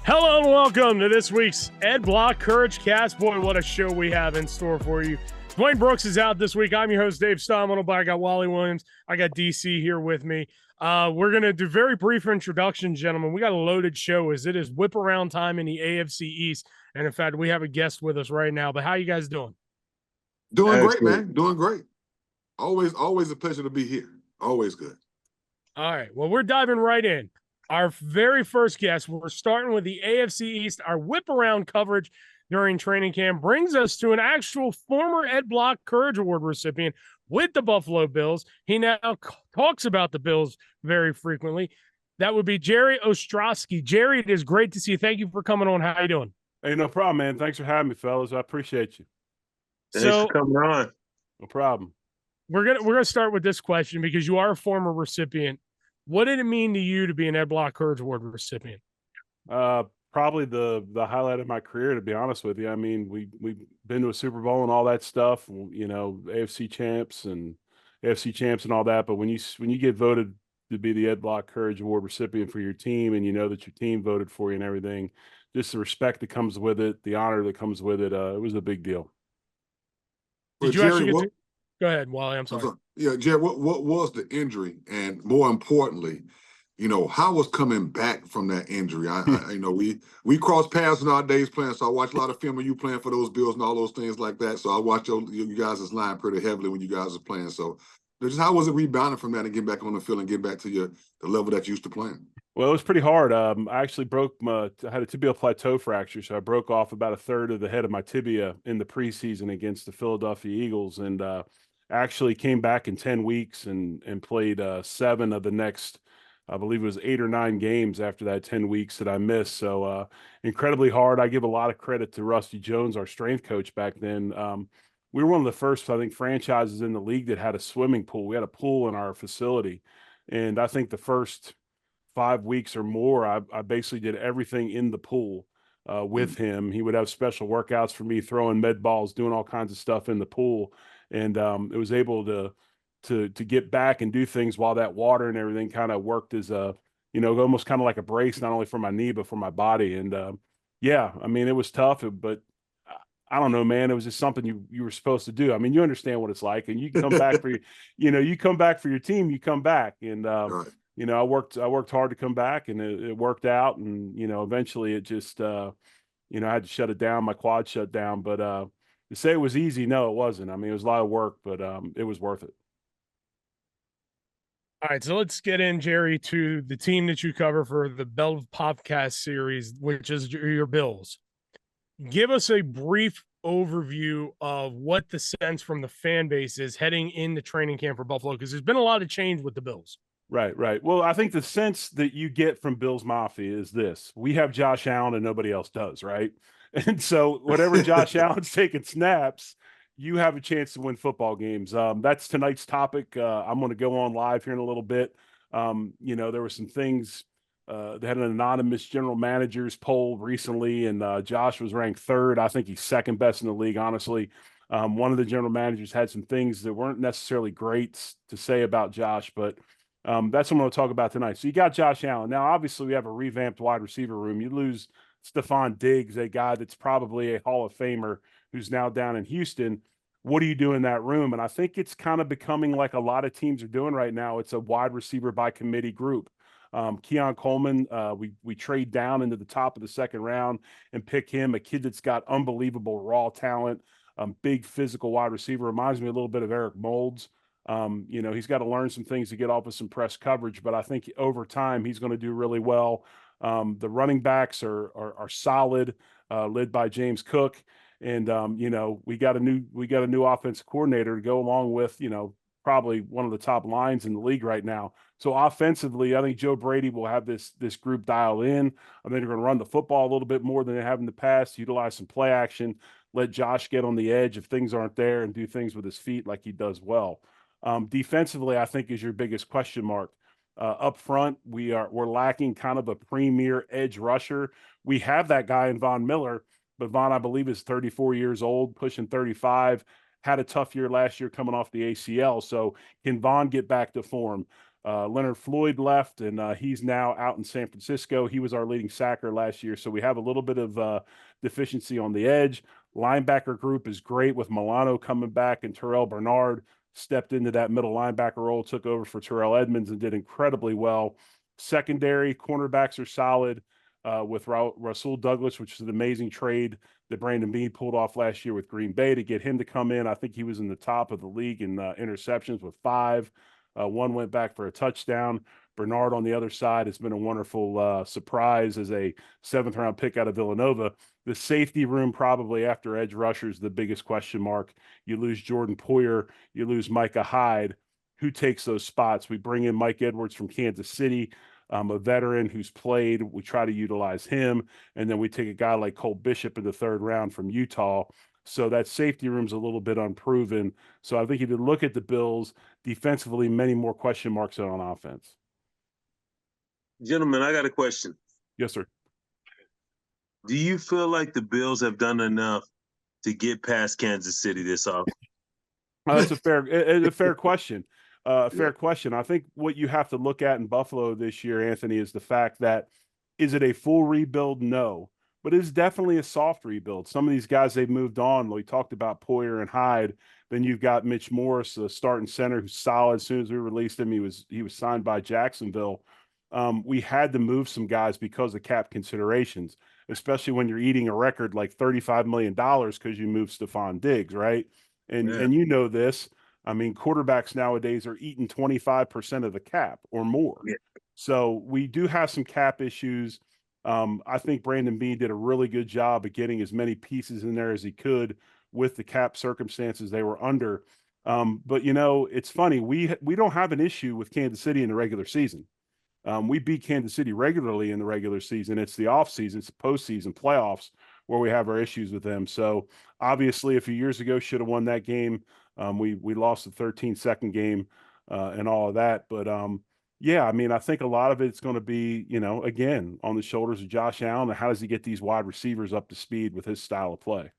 Hello and welcome to this week's Ed Block CourageCast. Boy, what a show we have in store for you. Duane Brooks is out this week. I'm your host, Dave Steinwedel, but I got Wally Williams. I got DC here with me. We're going to do very brief introductions, gentlemen. We got a loaded show as it is whip around time in the AFC East. And in fact, we have a guest with us right now. But how you guys doing? Doing great, man. Doing great. Always a pleasure to be here. Always good. All right. Well, we're diving right in. Our very first guest, we're starting with the AFC East. Our whip around coverage during training camp brings us to an actual former Ed Block Courage Award recipient with the Buffalo Bills. He now talks about the Bills very frequently. That would be Jerry Ostroski. Jerry, it is great to see you. Thank you for coming on. How you doing? Hey, no problem, man. Thanks for having me, fellas. I appreciate you. Thanks for coming on. No problem. We're gonna start with this question because you are a former recipient. What did it mean to you to be an Ed Block Courage Award recipient? Probably the highlight of my career, to be honest with you. I mean, we've been to a Super Bowl and all that stuff, you know, AFC champs and all that. But when you get voted to be the Ed Block Courage Award recipient for your team, and you know that your team voted for you and everything, just the respect that comes with it, the honor that comes with it, it was a big deal. Did you actually get to... Go ahead, Wally. I'm sorry. Yeah, Jerry, what was the injury? And more importantly, you know, how was coming back from that injury? I you know, we crossed paths in our days playing, so I watched a lot of film of you playing for those Bills and all those things like that. So I watched you guys' line pretty heavily when you guys were playing. So just how was it rebounding from that and getting back on the field and getting back to the level that you used to playing? Well, it was pretty hard. I actually I had a tibial plateau fracture, so I broke off about a third of the head of my tibia in the preseason against the Philadelphia Eagles, and actually came back in 10 weeks and played 7 of the next, I believe it was 8 or 9 games after that 10 weeks that I missed. So incredibly hard. I give a lot of credit to Rusty Jones, our strength coach back then. We were one of the first, I think, franchises in the league that had a swimming pool. We had a pool in our facility. And I think the first 5 weeks or more, I basically did everything in the pool with him. He would have special workouts for me, throwing med balls, doing all kinds of stuff in the pool. And it was able to get back and do things while that water and everything kind of worked as a, you know, almost kind of like a brace, not only for my knee, but for my body. And yeah, I mean, it was tough, but I don't know, man, it was just something you were supposed to do. I mean, you understand what it's like, and you come back for you come back for your team, you come back. And, right. you know, I worked hard to come back, and it worked out. And, you know, eventually it just, you know, I had to shut it down. My quad shut down, but to say it was easy, no, it wasn't. I mean, it was a lot of work, but it was worth it. All right, so let's get in, Jerry, to the team that you cover for the Bell Podcast series, which is your Bills. Give us a brief overview of what the sense from the fan base is heading into training camp for Buffalo, because there's been a lot of change with the Bills. Right. Well, I think the sense that you get from Bills Mafia is this: we have Josh Allen and nobody else does, right? And so whatever Josh Allen's taking snaps, you have a chance to win football games. That's tonight's topic. I'm going to go on live here in a little bit. You know, there were some things. They had an anonymous general managers poll recently, and Josh was ranked 3rd. I think he's 2nd best in the league, honestly. One of the general managers had some things that weren't necessarily great to say about Josh, but that's what I'm going to talk about tonight. So you got Josh Allen. Now, obviously, we have a revamped wide receiver room. You lose Stephon Diggs, a guy that's probably a Hall of Famer who's now down in Houston. What do you do in that room? And I think it's kind of becoming like a lot of teams are doing right now. It's a wide receiver by committee group. Keon Coleman, we trade down into the top of the 2nd round and pick him, a kid that's got unbelievable raw talent, big physical wide receiver. Reminds me a little bit of Eric Moulds. You know, he's got to learn some things to get off of some press coverage, but I think over time he's going to do really well. The running backs are solid, led by James Cook. And, you know, we got a new offensive coordinator to go along with, you know, probably one of the top lines in the league right now. So offensively, I think Joe Brady will have this group dialed in. I think they're going to run the football a little bit more than they have in the past, utilize some play action, let Josh get on the edge if things aren't there, and do things with his feet like he does well. Defensively, I think is your biggest question mark. Up front, we're lacking kind of a premier edge rusher. We have that guy in Von Miller, but Von, I believe, is 34 years old, pushing 35. Had a tough year last year coming off the ACL. So can Von get back to form? Leonard Floyd left, and he's now out in San Francisco. He was our leading sacker last year, so we have a little bit of deficiency on the edge. Linebacker group is great with Milano coming back, and Terrell Bernard stepped into that middle linebacker role, took over for Terrell Edmonds, and did incredibly well. Secondary cornerbacks are solid with Rasul Douglas, which is an amazing trade that Brandon Beane pulled off last year with Green Bay to get him to come in. I think he was in the top of the league in interceptions with 5. One went back for a touchdown. Bernard on the other side has been a wonderful surprise as a 7th-round pick out of Villanova. The safety room, probably after edge rushers, the biggest question mark. You lose Jordan Poyer, you lose Micah Hyde. Who takes those spots? We bring in Mike Edwards from Kansas City, a veteran who's played. We try to utilize him, and then we take a guy like Cole Bishop in the 3rd round from Utah. So that safety room's a little bit unproven. So I think if you look at the Bills defensively, many more question marks than on offense. Gentlemen, I got a question. Yes, sir. Do you feel like the Bills have done enough to get past Kansas City this off? That's a fair question. Fair question. I think what you have to look at in Buffalo this year, Anthony, is the fact that is it a full rebuild? No. But it's definitely a soft rebuild. Some of these guys, they've moved on. We talked about Poyer and Hyde. Then you've got Mitch Morse, the starting center, who's solid. As soon as we released him, he was signed by Jacksonville. We had to move some guys because of cap considerations, especially when you're eating a record like $35 million because you moved Stephon Diggs, right? And you know this. I mean, quarterbacks nowadays are eating 25% of the cap or more. Yeah. So we do have some cap issues. I think Brandon Beane did a really good job of getting as many pieces in there as he could with the cap circumstances they were under. But, you know, it's funny. We don't have an issue with Kansas City in the regular season. We beat Kansas City regularly in the regular season. It's the offseason, it's the postseason playoffs where we have our issues with them. So obviously a few years ago should have won that game. We lost the 13-second game and all of that. But, yeah, I mean, I think a lot of it's going to be, you know, again, on the shoulders of Josh Allen. And how does he get these wide receivers up to speed with his style of play?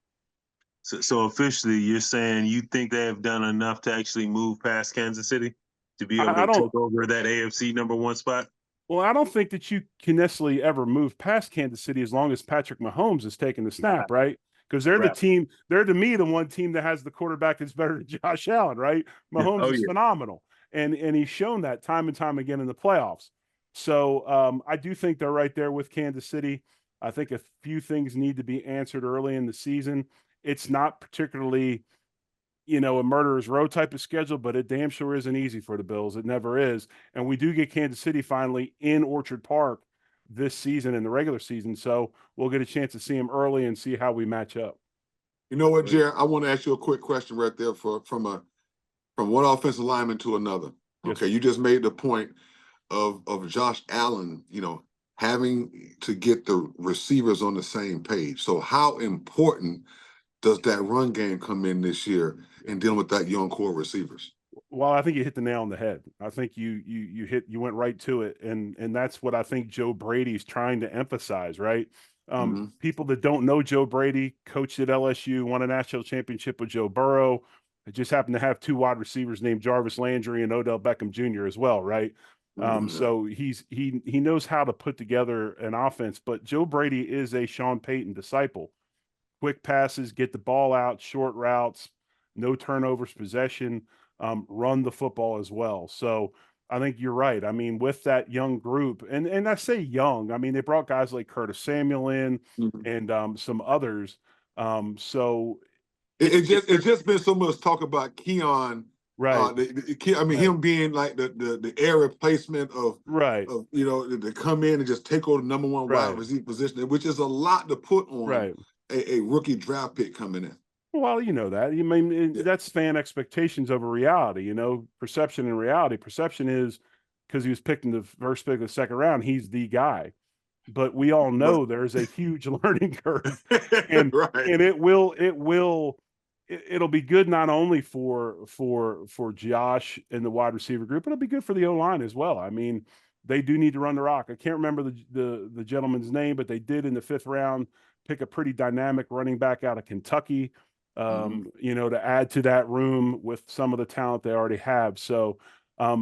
So officially, you're saying you think they have done enough to actually move past Kansas City to be able to take over that AFC #1 spot? Well, I don't think that you can necessarily ever move past Kansas City as long as Patrick Mahomes is taking the snap, right? Because they're the team, they're to me the one team that has the quarterback that's better than Josh Allen, right? Mahomes is phenomenal. And he's shown that time and time again in the playoffs. So I do think they're right there with Kansas City. I think a few things need to be answered early in the season. It's not particularly, you know, a murderer's row type of schedule, but it damn sure isn't easy for the Bills. It never is. And we do get Kansas City finally in Orchard Park this season in the regular season. So we'll get a chance to see them early and see how we match up. You know what, Jared? I want to ask you a quick question right there from one offensive lineman to another. Okay, you just made the point of Josh Allen, you know, having to get the receivers on the same page. So how important does that run game come in this year in dealing with that young core receivers? Well, I think you hit the nail on the head. I think you went right to it. And that's what I think Joe Brady's trying to emphasize, right? People that don't know Joe Brady, coached at LSU, won a national championship with Joe Burrow. It just happened to have 2 wide receivers named Jarvis Landry and Odell Beckham Jr. as well, right? So he knows how to put together an offense. But Joe Brady is a Sean Payton disciple. Quick passes, get the ball out, short routes, no turnovers, possession, run the football as well. So I think you're right. I mean, with that young group, and I say young, I mean, they brought guys like Curtis Samuel in and some others. So it's just been so much talk about Keon. Right. Him being like the air replacement of you know, to come in and just take over the #1 wide receiver position, which is a lot to put on a rookie draft pick coming in. Well, you know that. I mean, that's fan expectations over reality, you know, perception and reality. Perception is because he was picked in the first pick of the second round, he's the guy. But we all know there's a huge learning curve. And it'll be good not only for Josh and the wide receiver group, but it'll be good for the O-line as well. I mean, they do need to run the rock. I can't remember the gentleman's name, but they did in the 5th round pick a pretty dynamic running back out of Kentucky, you know, to add to that room with some of the talent they already have. So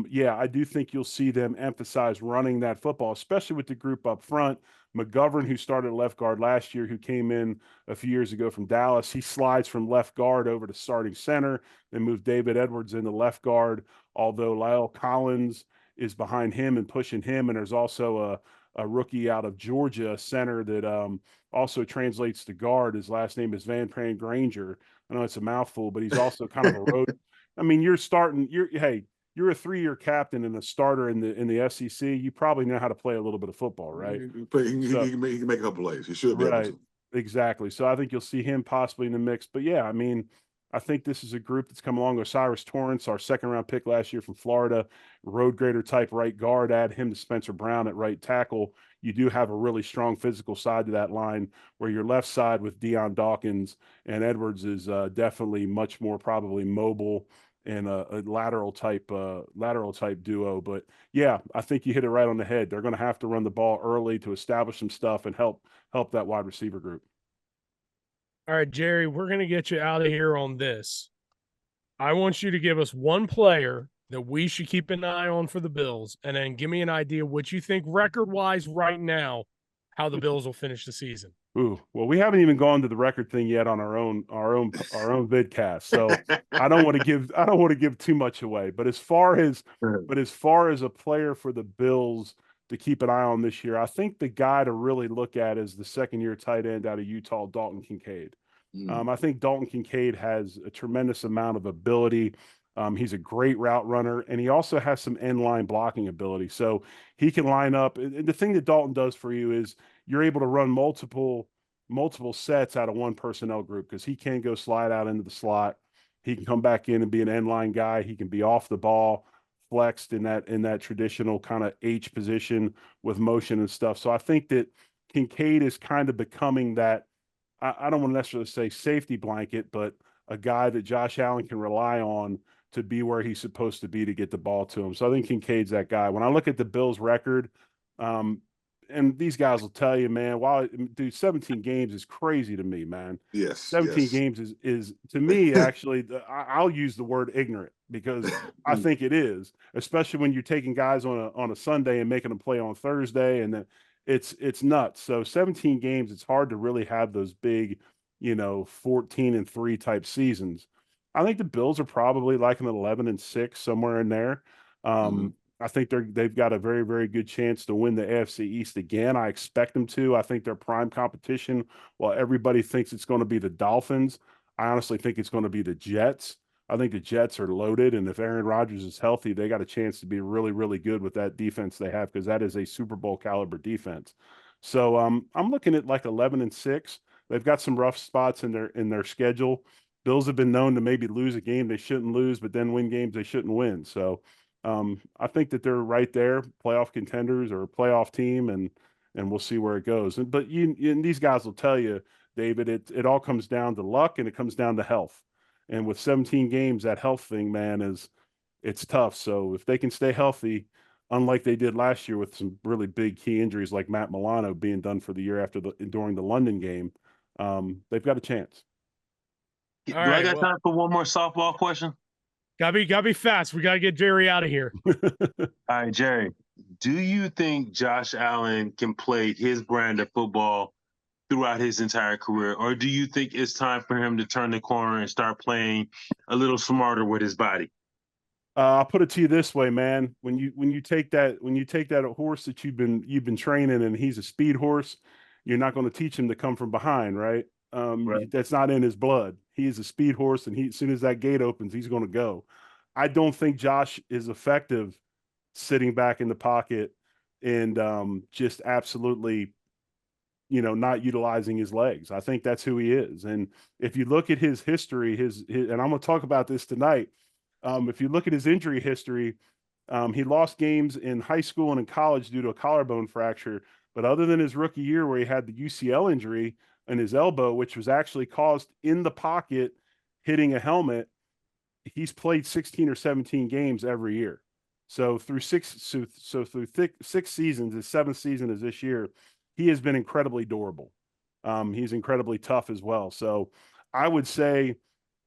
Yeah, I do think you'll see them emphasize running that football, especially with the group up front. McGovern, who started left guard last year, who came in a few years ago from Dallas, he slides from left guard over to starting center. They moved David Edwards into left guard, although Lyle Collins is behind him and pushing him. And there's also a rookie out of Georgia, center, that also translates to guard. His last name is Van Pran Granger. I know it's a mouthful, but he's also kind of a road. I mean, you're a 3-year captain and a starter in the SEC. You probably know how to play a little bit of football, right? He can make a couple plays. He should be able to. Exactly. So I think you'll see him possibly in the mix. But yeah, I mean, I think this is a group that's come along. Osiris Torrance, our second-round pick last year from Florida, road grader type right guard. Add him to Spencer Brown at right tackle. You do have a really strong physical side to that line, where your left side with Deion Dawkins and Edwards is definitely much more probably mobile and a lateral type duo. But yeah, I think you hit it right on the head. They're going to have to run the ball early to establish some stuff and help that wide receiver group. All right, Jerry, we're going to get you out of here on this. I want you to give us one player that we should keep an eye on for the Bills, and then give me an idea what you think record-wise right now, how the Bills will finish the season. Ooh, well, we haven't even gone to the record thing yet on our own vidcast, so I don't want to give too much away. But as far as a player for the Bills to keep an eye on this year, I think the guy to really look at is the second-year tight end out of Utah, Dalton Kincaid. I think Dalton Kincaid has a tremendous amount of ability. He's a great route runner, and he also has some end line blocking ability. So he can line up. And the thing that Dalton does for you is you're able to run multiple sets out of one personnel group, because he can go slide out into the slot. He can come back in and be an end line guy. He can be off the ball, flexed in that traditional kind of H position with motion and stuff. So I think that Kincaid is kind of becoming that, I don't want to necessarily say safety blanket, but a guy that Josh Allen can rely on to be where he's supposed to be to get the ball to him. So I think Kincaid's that guy. When I look at the Bills' record, and these guys will tell you, man, dude, 17 games is crazy to me, man. Yes. 17 games is to me, actually, I'll use the word ignorant, because I think it is, especially when you're taking guys on a Sunday and making them play on Thursday, and then it's nuts. So 17 games, it's hard to really have those big, 14-3 type seasons. I think the Bills are probably like an 11-6, somewhere in there. I think they've got a very, very good chance to win the AFC East again. I expect them to. I think their prime competition, while everybody thinks it's going to be the Dolphins, I honestly think it's going to be the Jets. I think the Jets are loaded, and if Aaron Rodgers is healthy, they got a chance to be really, really good with that defense they have, because that is a Super Bowl caliber defense. So I'm looking at like 11-6. They've got some rough spots in their schedule. Bills have been known to maybe lose a game they shouldn't lose, but then win games they shouldn't win. So I think that they're right there, playoff contenders or a playoff team, and we'll see where it goes. But these guys will tell you, David, it all comes down to luck, and it comes down to health. And with 17 games, that health thing, man, it's tough. So if they can stay healthy, unlike they did last year with some really big key injuries like Matt Milano being done for the year during the London game, they've got a chance. Do I got time for one more softball question? Gotta be fast. We gotta get Jerry out of here. All right, Jerry. Do you think Josh Allen can play his brand of football throughout his entire career, or do you think it's time for him to turn the corner and start playing a little smarter with his body? I'll put it to you this way, man. When you take that horse that you've been training, and he's a speed horse, you're not going to teach him to come from behind, right? Right. That's not in his blood. He is a speed horse, and as soon as that gate opens, he's going to go. I don't think Josh is effective sitting back in the pocket and just absolutely, not utilizing his legs. I think that's who he is. And if you look at his history, and I'm going to talk about this tonight. If you look at his injury history, he lost games in high school and in college due to a collarbone fracture. But other than his rookie year, where he had the UCL injury in his elbow, which was actually caused in the pocket hitting a helmet, he's played 16 or 17 games every year. So through six seasons, his seventh season is this year, he has been incredibly durable. He's incredibly tough as well. So I would say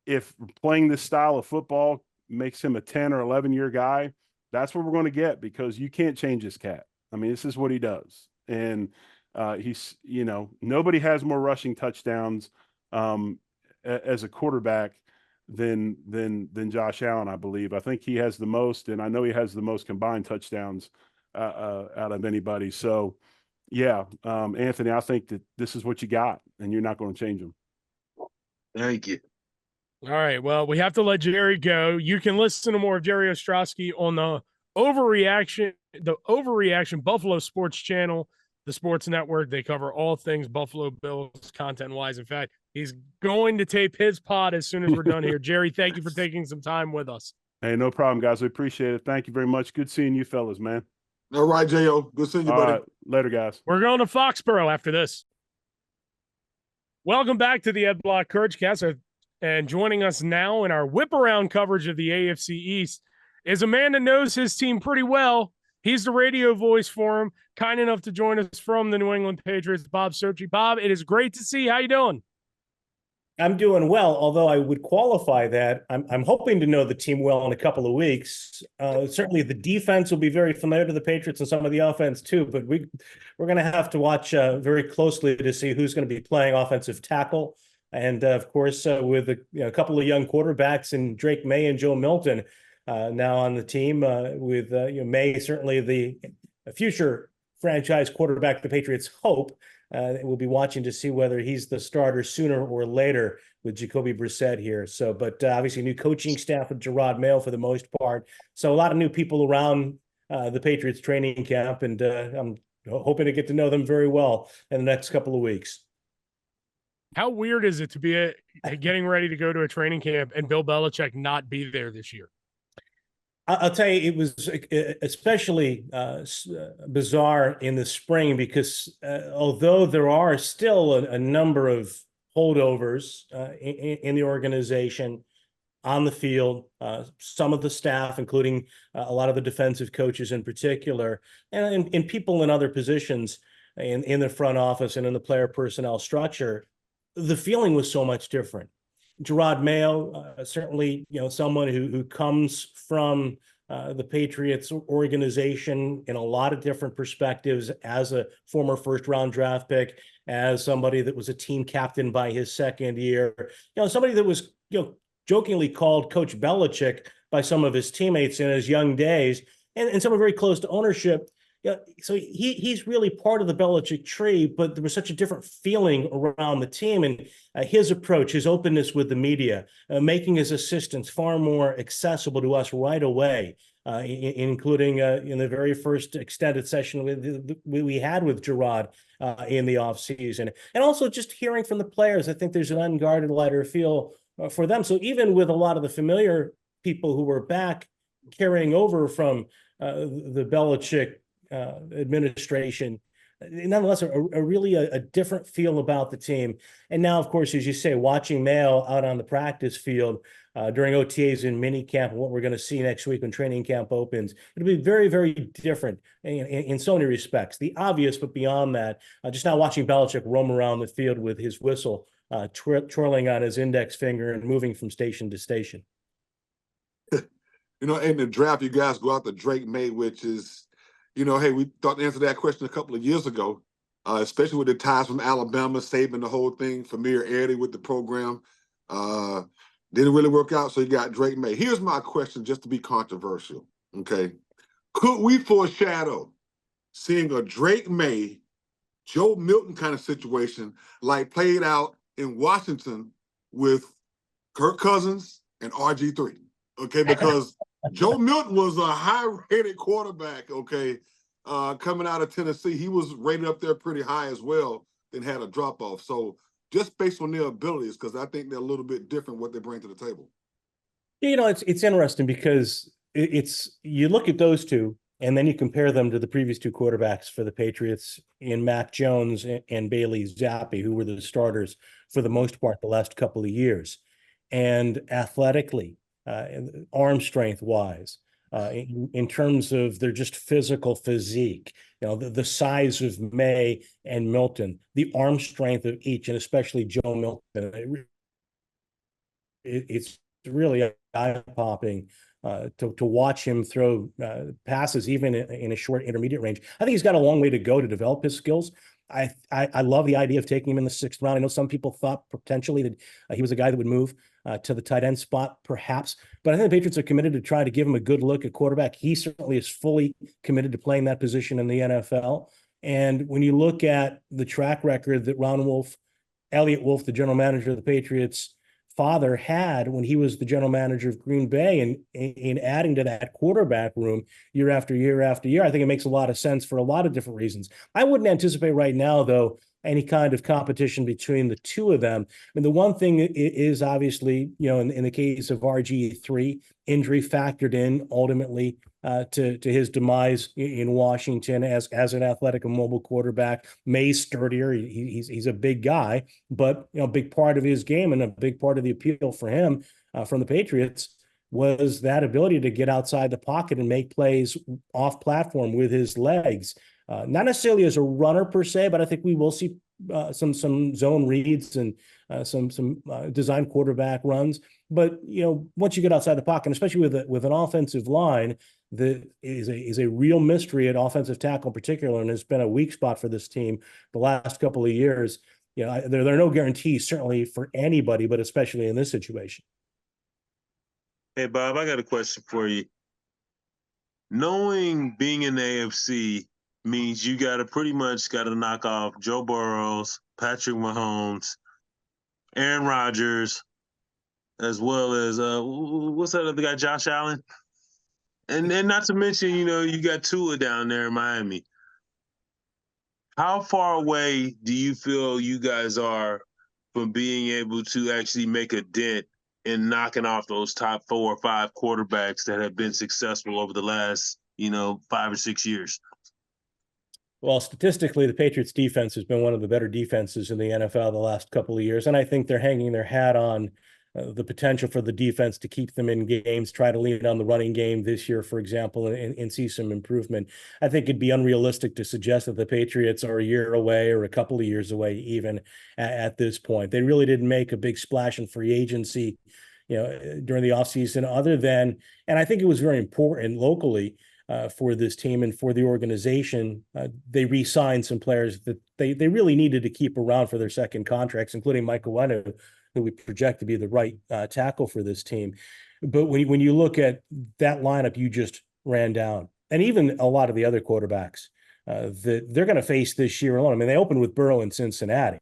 if playing this style of football makes him a 10 or 11 year guy, That's what we're going to get, because you can't change this cat. I mean, this is what he does. And he's, nobody has more rushing touchdowns as a quarterback than Josh Allen, I believe. I think he has the most, and I know he has the most combined touchdowns out of anybody. So, yeah, Anthony, I think that this is what you got, and you're not going to change them. Thank you. All right. Well, we have to let Jerry go. You can listen to more of Jerry Ostroski on the Overreaction Buffalo Sports Channel, the Sports Network. They cover all things Buffalo Bills content-wise. In fact, he's going to tape his pod as soon as we're done here. Jerry, thank you for taking some time with us. Hey, no problem, guys. We appreciate it. Thank you very much. Good seeing you fellas, man. All right, J.O. Good seeing you, buddy. Later, guys. We're going to Foxborough after this. Welcome back to the Ed Block CourageCast. And joining us now in our whip-around coverage of the AFC East is a man that knows his team pretty well. He's the radio voice for him, kind enough to join us from the New England Patriots, Bob Socci. Bob, it is great to see you. How you doing? I'm doing well, although I would qualify that. I'm hoping to know the team well in a couple of weeks. Certainly the defense will be very familiar to the Patriots and some of the offense too, but we're going to have to watch very closely to see who's going to be playing offensive tackle. And of course, with a couple of young quarterbacks in Drake May and Joe Milton now on the team, with May certainly the future franchise quarterback the Patriots hope. We'll be watching to see whether he's the starter sooner or later with Jacoby Brissett here. So, but obviously new coaching staff with Gerard Mayo for the most part. So a lot of new people around the Patriots training camp, and I'm hoping to get to know them very well in the next couple of weeks. How weird is it to be getting ready to go to a training camp and Bill Belichick not be there this year? I'll tell you, it was especially bizarre in the spring because although there are still a number of holdovers in the organization, on the field, some of the staff, including a lot of the defensive coaches in particular, and people in other positions in the front office and in the player personnel structure, the feeling was so much different. Gerard Mayo, certainly, someone who comes from the Patriots organization in a lot of different perspectives as a former first-round draft pick, as somebody that was a team captain by his second year, somebody that was, jokingly called Coach Belichick by some of his teammates in his young days, and someone very close to ownership. So he's really part of the Belichick tree, but there was such a different feeling around the team, and his approach, his openness with the media, making his assistants far more accessible to us right away, including in the very first extended session we had with Gerard in the offseason. And also just hearing from the players, I think there's an unguarded, lighter feel for them. So even with a lot of the familiar people who were back carrying over from the Belichick administration, nonetheless, a really different feel about the team. And now, of course, as you say, watching Mayo out on the practice field during OTAs and mini camp, and what we're going to see next week when training camp opens, it'll be very, very different in so many respects. The obvious, but beyond that, just now watching Belichick roam around the field with his whistle twirling on his index finger and moving from station to station. In the draft, you guys go out to Drake May, which is, hey, we thought to answer that question a couple of years ago, especially with the ties from Alabama, saving the whole thing, Famir Eddie with the program. Didn't really work out, so you got Drake May. Here's my question, just to be controversial, okay? Could we foreshadow seeing a Drake May, Joe Milton kind of situation like played out in Washington with Kirk Cousins and RG3, okay? Because Joe Milton was a high-rated quarterback, okay, coming out of Tennessee. He was rated up there pretty high as well, then had a drop-off. So just based on their abilities, because I think they're a little bit different what they bring to the table. It's interesting because you look at those two, and then you compare them to the previous two quarterbacks for the Patriots in Mac Jones and Bailey Zappi, who were the starters for the most part the last couple of years. And athletically, arm strength wise, in terms of their just physical physique, the size of May and Milton, the arm strength of each, and especially Joe Milton, it's really eye-popping to watch him throw passes, even in a short intermediate range. I think he's got a long way to go to develop his skills. I love the idea of taking him in the 6th round. I know some people thought potentially that he was a guy that would move to the tight end spot, perhaps. But I think the Patriots are committed to try to give him a good look at quarterback. He certainly is fully committed to playing that position in the NFL. And when you look at the track record that Elliott Wolf, the general manager of the Patriots' father, had when he was the general manager of Green Bay, and in adding to that quarterback room year after year after year, I think it makes a lot of sense for a lot of different reasons. I wouldn't anticipate right now, though, any kind of competition between the two of them. I mean, the one thing is obviously, in the case of RG3, injury factored in ultimately to his demise in Washington as an athletic and mobile quarterback. May's sturdier. He's a big guy, but a big part of his game and a big part of the appeal for him from the Patriots was that ability to get outside the pocket and make plays off platform with his legs. Not necessarily as a runner per se, but I think we will see some zone reads and some design quarterback runs. But once you get outside the pocket, especially with an offensive line that is a real mystery at offensive tackle in particular, and has been a weak spot for this team the last couple of years. There are no guarantees certainly for anybody, but especially in this situation. Hey Bob, I got a question for you. Knowing being in the AFC means you pretty much got to knock off Joe Burrows, Patrick Mahomes, Aaron Rodgers, as well as what's that other guy, Josh Allen, and not to mention you got Tua down there in Miami. How far away do you feel you guys are from being able to actually make a dent in knocking off those top 4 or 5 quarterbacks that have been successful over the last 5 or 6 years? Well, statistically, the Patriots defense has been one of the better defenses in the NFL the last couple of years. And I think they're hanging their hat on the potential for the defense to keep them in games, try to lean on the running game this year, for example, and see some improvement. I think it'd be unrealistic to suggest that the Patriots are a year away or a couple of years away, even at this point. They really didn't make a big splash in free agency, during the offseason, other than, and I think it was very important locally, for this team and for the organization. They re-signed some players that they really needed to keep around for their second contracts, including Michael Wenu, who we project to be the right tackle for this team. But when you look at that lineup you just ran down, and even a lot of the other quarterbacks that they're going to face this year alone. I mean, they opened with Burrow in Cincinnati.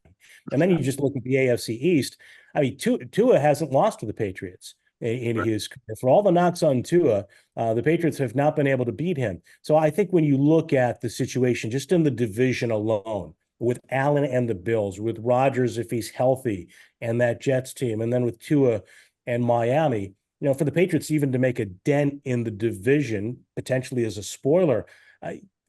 And then you just look at the AFC East. I mean, Tua hasn't lost to the Patriots in his career. For all the knocks on Tua, the Patriots have not been able to beat him. So I think when you look at the situation just in the division alone, with Allen and the Bills, with Rodgers if he's healthy, and that Jets team, and then with Tua and Miami, for the Patriots even to make a dent in the division, potentially as a spoiler,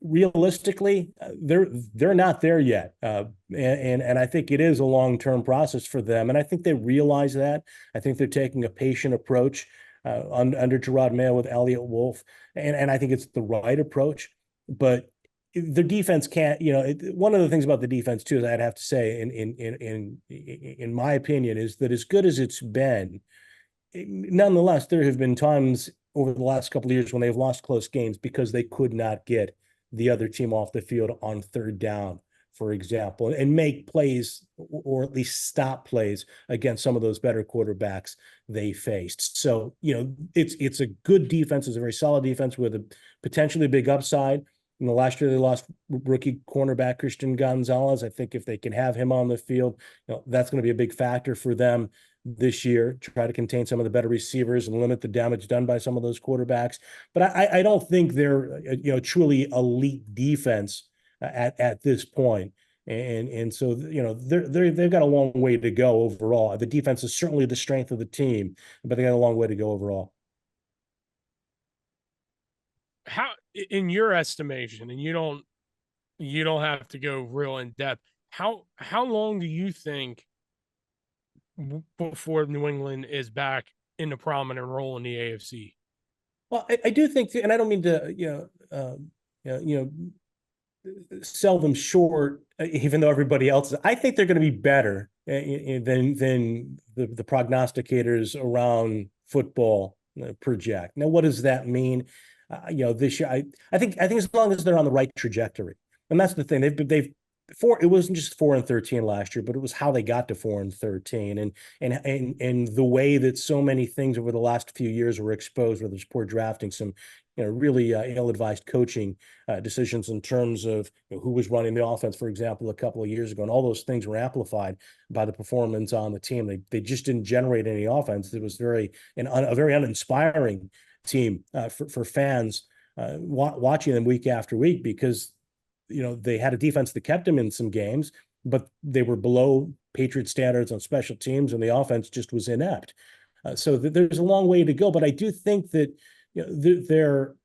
realistically, they're not there yet, and I think it is a long-term process for them, and I think they realize that. I think they're taking a patient approach under Gerard Mayo with Elliott Wolf, and I think it's the right approach. But the defense can't. One of the things about the defense too, that I'd have to say, in my opinion, is that as good as it's been, nonetheless, there have been times over the last couple of years when they've lost close games because they could not get the other team off the field on third down, for example, and make plays or at least stop plays against some of those better quarterbacks they faced. So, it's a good defense. It's a very solid defense with a potentially big upside. Last year they lost rookie cornerback Christian Gonzalez. I think if they can have him on the field, that's going to be a big factor for them this year. Try to contain some of the better receivers and limit the damage done by some of those quarterbacks. But I don't think they're truly elite defense at this point. And so they've got a long way to go overall. The defense is certainly the strength of the team, but they got a long way to go overall. How, in your estimation, and you don't have to go real in depth, how long do you think before New England is back in a prominent role in the AFC? Well, I do think, and I don't mean to sell them short, even though everybody else is. I think they're going to be better than the prognosticators around football project. Now, what does that mean? This year, I think as long as they're on the right trajectory, and that's the thing. They've it wasn't just 4-13 last year, but it was how they got to 4-13, and the way that so many things over the last few years were exposed, whether it's poor drafting, some really ill-advised coaching decisions in terms of who was running the offense, for example, a couple of years ago, and all those things were amplified by the performance on the team. They just didn't generate any offense. It was a very uninspiring team for fans watching them week after week, because they had a defense that kept them in some games, but they were below Patriot standards on special teams, and the offense just was inept. So there's a long way to go, but I do think that they're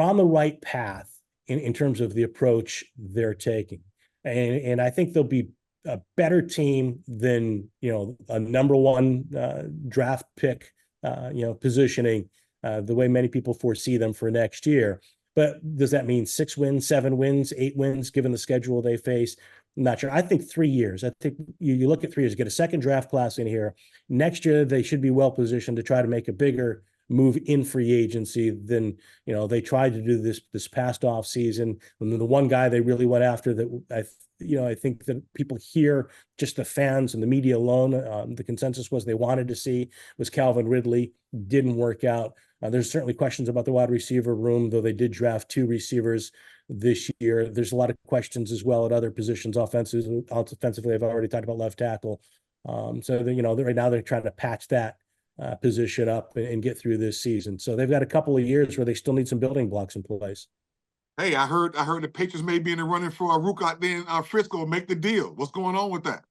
on the right path in terms of the approach they're taking, and I think they'll be a better team than a number one draft pick positioning, the way many people foresee them for next year. But does that mean 6 wins, 7 wins, 8 wins, given the schedule they face? I'm not sure. I think 3 years. I think you look at 3 years, get a second draft class in here. Next year, they should be well positioned to try to make a bigger move in free agency than they tried to do this past off season. And the one guy they really went after that I think that people here, just the fans and the media alone, the consensus was they wanted to see was Calvin Ridley. Didn't work out. There's certainly questions about the wide receiver room, though they did draft 2 receivers this year. There's a lot of questions as well at other positions, offensively. I've already talked about left tackle. So right now they're trying to patch that position up and get through this season. So they've got a couple of years where they still need some building blocks in place. Hey, I heard the Patriots may be in the running for a rook out there in Frisco. Make the deal. What's going on with that?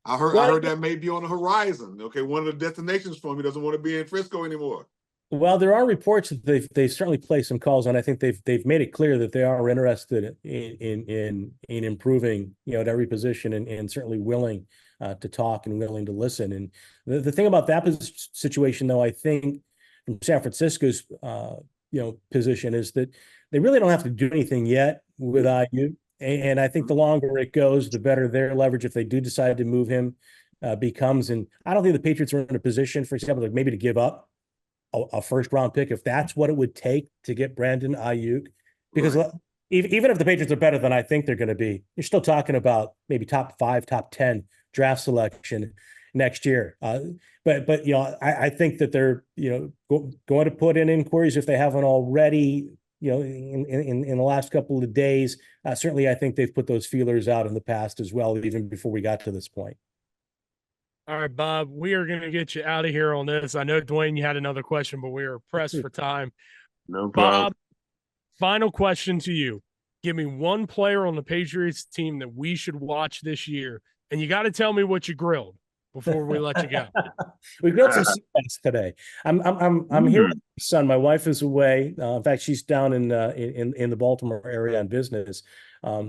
I heard that may be on the horizon. Okay, one of the destinations for him. He doesn't want to be in Frisco anymore. Well, there are reports that they've certainly placed some calls, and I think they've made it clear that they are interested in improving, at every position, and certainly willing to talk and willing to listen. And the thing about that situation, though, I think from San Francisco's position is that they really don't have to do anything yet with IU. And I think the longer it goes, the better their leverage, if they do decide to move him, becomes. And I don't think the Patriots are in a position, for example, like maybe to give up a first round pick if that's what it would take to get Brandon Ayuk, because even if the Patriots are better than I think they're going to be, you're still talking about maybe top 5, top 10 draft selection next year. But I think that they're going to put in inquiries if they haven't already. In the last couple of days, certainly I think they've put those feelers out in the past as well, even before we got to this point. All right, Bob, we are going to get you out of here on this. I know, Duane, you had another question, but we are pressed for time. No problem. Bob, final question to you. Give me one player on the Patriots team that we should watch this year, and you got to tell me what you grilled before we let you go. We grilled some seabass today. I'm here with my son. My wife is away. In fact, she's down in the Baltimore area on business.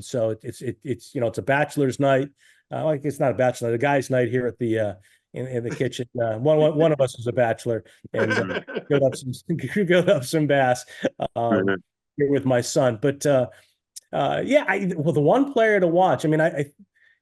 So it's a bachelor's night. It's not a bachelor, a guy's night here at the in the kitchen. One of us is a bachelor, and grilled up some bass here with my son. But the one player to watch. I mean,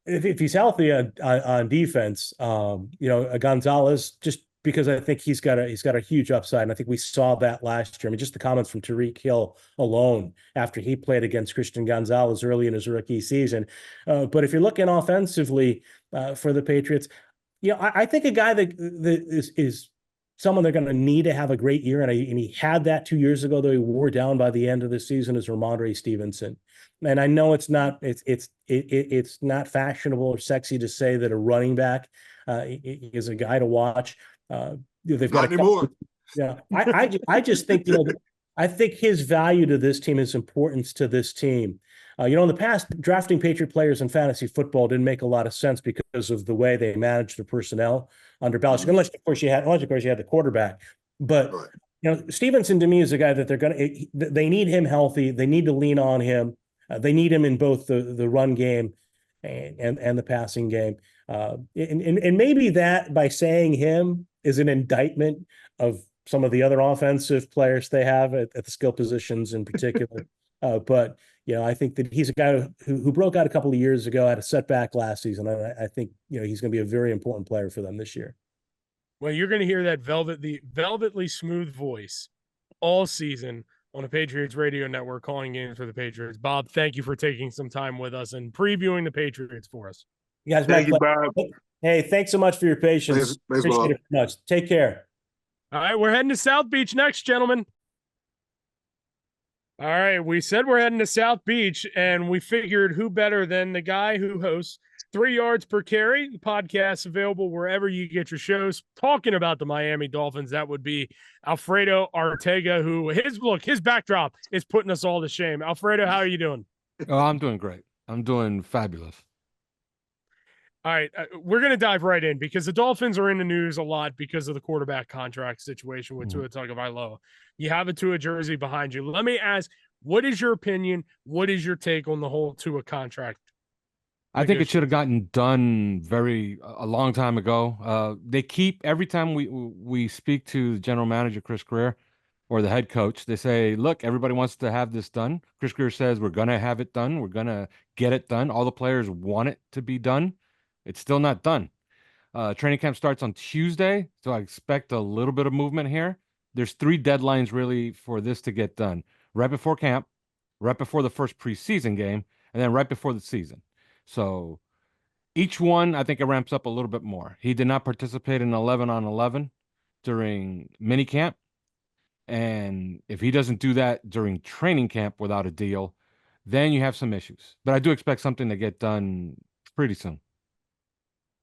if he's healthy on defense, Gonzalez, just because I think he's got a huge upside, and I think we saw that last year. I mean, just the comments from Tyreek Hill alone after he played against Christian Gonzalez early in his rookie season. But if you're looking offensively for the Patriots, I think a guy that is someone they're going to need to have a great year, and he had that 2 years ago, though he wore down by the end of the season, is Ramondre Stevenson. And I know it's not fashionable or sexy to say that a running back is a guy to watch. They've got I just think I think his value to this team, his importance to this team. In the past, drafting Patriot players in fantasy football didn't make a lot of sense because of the way they managed their personnel under Belichick, unless of course you had the quarterback. But Stevenson to me is a guy that they need him healthy. They need to lean on him. They need him in both the run game and the passing game. And maybe that, by saying him, is an indictment of some of the other offensive players they have at the skill positions in particular. But I think that he's a guy who broke out a couple of years ago, had a setback last season. I think he's going to be a very important player for them this year. Well, you're going to hear that velvetly smooth voice all season on the Patriots radio network calling games for the Patriots. Bob, thank you for taking some time with us and previewing the Patriots for us. You guys, Thank you, pleasure. Bob. Hey, thanks so much for your patience. Thanks, Appreciate Bob. it very much. Take care. All right, we're heading to South Beach next, gentlemen. All right, we said we're heading to South Beach, and we figured who better than the guy who hosts 3 Yards Per Carry, the podcast available wherever you get your shows, talking about the Miami Dolphins. That would be Alfredo Arteaga, who his backdrop is putting us all to shame. Alfredo, how are you doing? Oh, I'm doing great. I'm doing fabulous. All right, we're going to dive right in because the Dolphins are in the news a lot because of the quarterback contract situation with Tua Tagovailoa. You have a Tua jersey behind you. Let me ask, what is your opinion? What is your take on the whole Tua contract? I think it should have gotten done a long time ago. They keep, every time we speak to the general manager, Chris Greer, or the head coach, they say, look, everybody wants to have this done. Chris Greer says, we're going to have it done. We're going to get it done. All the players want it to be done. It's still not done. Training camp starts on Tuesday, so I expect a little bit of movement here. There's 3 deadlines really for this to get done. Right before camp, right before the first preseason game, and then right before the season. So each one, I think it ramps up a little bit more. He did not participate in 11-on-11 during minicamp. And if he doesn't do that during training camp without a deal, then you have some issues. But I do expect something to get done pretty soon.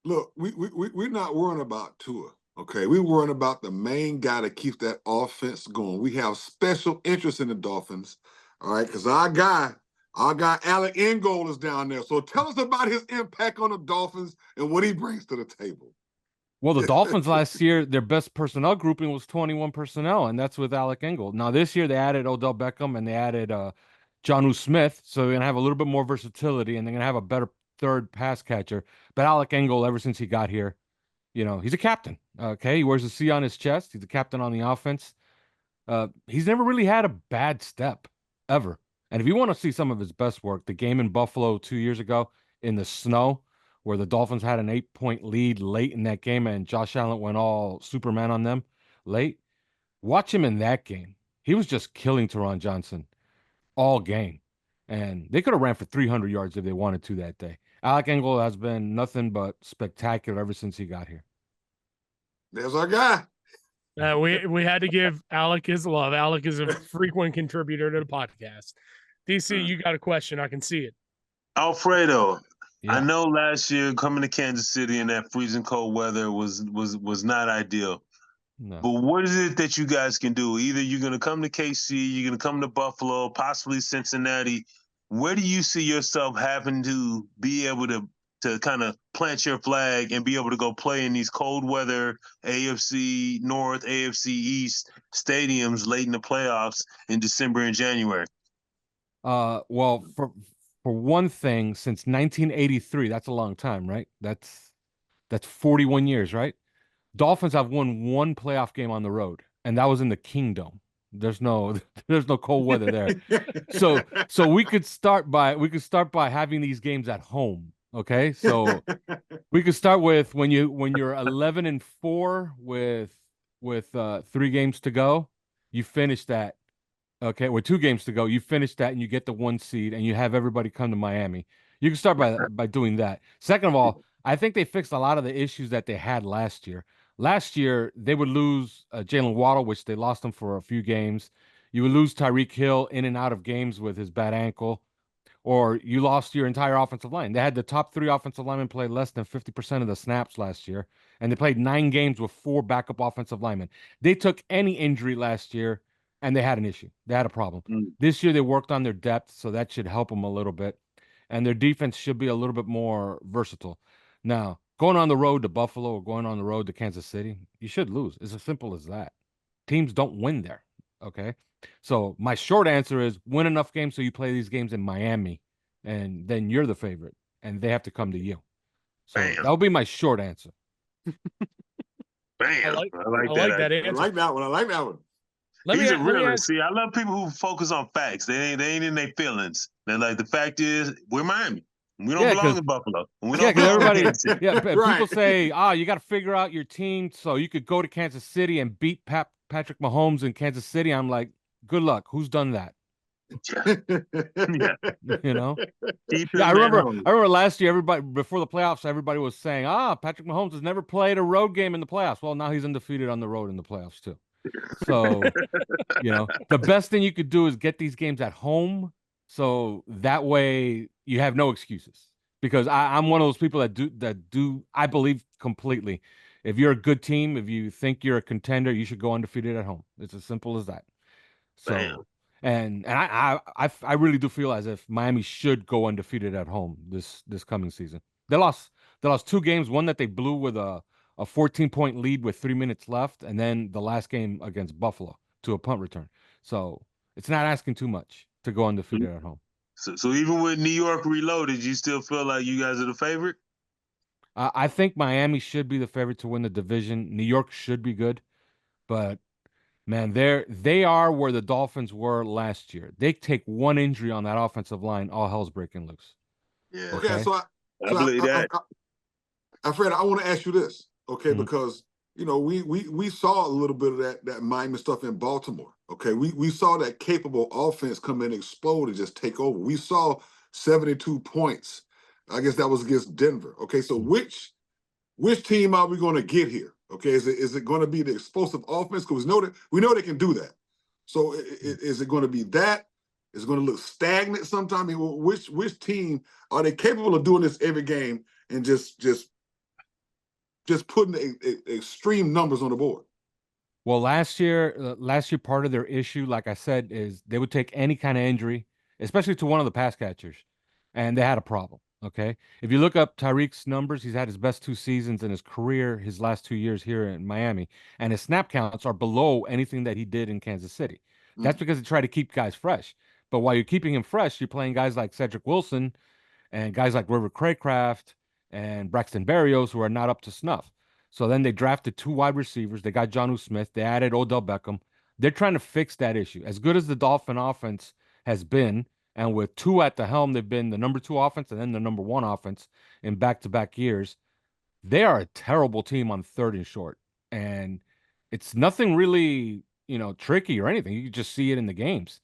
Look, we're not worrying about Tua, okay? We're worrying about the main guy that keeps that offense going. We have special interest in the Dolphins, all right? Because our guy Alec Ingold is down there. So tell us about his impact on the Dolphins and what he brings to the table. Well, the Dolphins last year, their best personnel grouping was 21 personnel, and that's with Alec Ingold. Now, this year, they added Odell Beckham and they added Jonnu Smith, so they're going to have a little bit more versatility, and they're going to have a better third pass catcher. But Alec Ingold, ever since he got here, he's a captain, okay? He wears a C on his chest. He's a captain on the offense. He's never really had a bad step, ever. And if you want to see some of his best work, the game in Buffalo 2 years ago in the snow, where the Dolphins had an 8-point lead late in that game and Josh Allen went all Superman on them late. Watch him in that game. He was just killing Teron Johnson all game. And they could have ran for 300 yards if they wanted to that day. Alec Ingold has been nothing but spectacular ever since he got here. There's our guy. We had to give Alec his love. Alec is a frequent contributor to the podcast. DC, you got a question. I can see it. Alfredo, Yeah. I know last year coming to Kansas City in that freezing cold weather was not ideal. No. But what is it that you guys can do? Either you're going to come to KC, you're going to come to Buffalo, possibly Cincinnati. Where do you see yourself having to be able to kind of plant your flag and be able to go play in these cold weather AFC North, AFC East stadiums late in the playoffs in December and January? Well, for one thing, since 1983, that's a long time, right? That's 41 years, right? Dolphins have won 1 playoff game on the road, and that was in the Kingdom. There's no cold weather there. So we could start by having these games at home. Okay. So we could start with when you're 11-4 with 3 games to go, you finish that. Okay, with 2 games to go, you finish that and you get the 1 seed and you have everybody come to Miami. You can start by doing that. Second of all, I think they fixed a lot of the issues that they had last year. Last year, they would lose Jalen Waddle, which they lost him for a few games. You would lose Tyreek Hill in and out of games with his bad ankle, or you lost your entire offensive line. They had the top 3 offensive linemen play less than 50% of the snaps last year, and they played 9 games with 4 backup offensive linemen. They took any injury last year, and they had an issue. They had a problem. This year, they worked on their depth, so that should help them a little bit, and their defense should be a little bit more versatile. Now, going on the road to Buffalo or going on the road to Kansas City, you should lose. It's as simple as that. Teams don't win there, okay? So my short answer is win enough games so you play these games in Miami, and then you're the favorite, and they have to come to you. So that'll be my short answer. Bam. I like that answer. I like that one. He's a realist. See, I love people who focus on facts. They ain't in their feelings. They're like, the fact is, we're Miami. We don't belong in Buffalo. We don't because belong everybody, in Kansas City. people say, you got to figure out your team so you could go to Kansas City and beat Patrick Mahomes in Kansas City. I'm like, good luck. Who's done that? Yeah. You know? Keep Yeah, I him at remember home. last year, everybody before the playoffs, everybody was saying, Patrick Mahomes has never played a road game in the playoffs. Well, now he's undefeated on the road in the playoffs too. So, the best thing you could do is get these games at home. So that way you have no excuses. Because I'm one of those people that do I believe completely. If you're a good team, if you think you're a contender, you should go undefeated at home. It's as simple as that. So Bam. and I really do feel as if Miami should go undefeated at home this coming season. They lost 2 games, one that they blew with a 14-point lead with 3 minutes left, and then the last game against Buffalo to a punt return. So it's not asking too much to go undefeated at home. So even with New York reloaded, you still feel like you guys are the favorite? I think Miami should be the favorite to win the division. New York should be good, but man, they are where the Dolphins were last year. They take one injury on that offensive line, all hell's breaking loose. Yeah. Okay, so I believe that. Alfredo, I want to ask you this, okay, Mhm. because we saw a little bit of that Miami stuff in Baltimore. Okay, we saw that capable offense come in, explode, and just take over. We saw 72 points. I guess that was against Denver. Okay, so which team are we going to get here? Okay, is it going to be the explosive offense? Because we know they can do that. So is it going to be that? Is it going to look stagnant sometime? I mean, which team are they capable of doing this every game and just putting extreme numbers on the board? Well, last year, part of their issue, like I said, is they would take any kind of injury, especially to one of the pass catchers, and they had a problem. Okay, if you look up Tyreek's numbers, he's had his best 2 seasons in his career, his last 2 years here in Miami, and his snap counts are below anything that he did in Kansas City. That's because they try to keep guys fresh. But while you're keeping him fresh, you're playing guys like Cedric Wilson and guys like River Craycraft and Braxton Berrios who are not up to snuff. So then they drafted 2 wide receivers. They got Jonnu Smith. They added Odell Beckham. They're trying to fix that issue. As good as the Dolphin offense has been, and with 2 at the helm, they've been the number 2 offense and then the number 1 offense in back-to-back years. They are a terrible team on 3rd and short. And it's nothing really, tricky or anything. You can just see it in the games.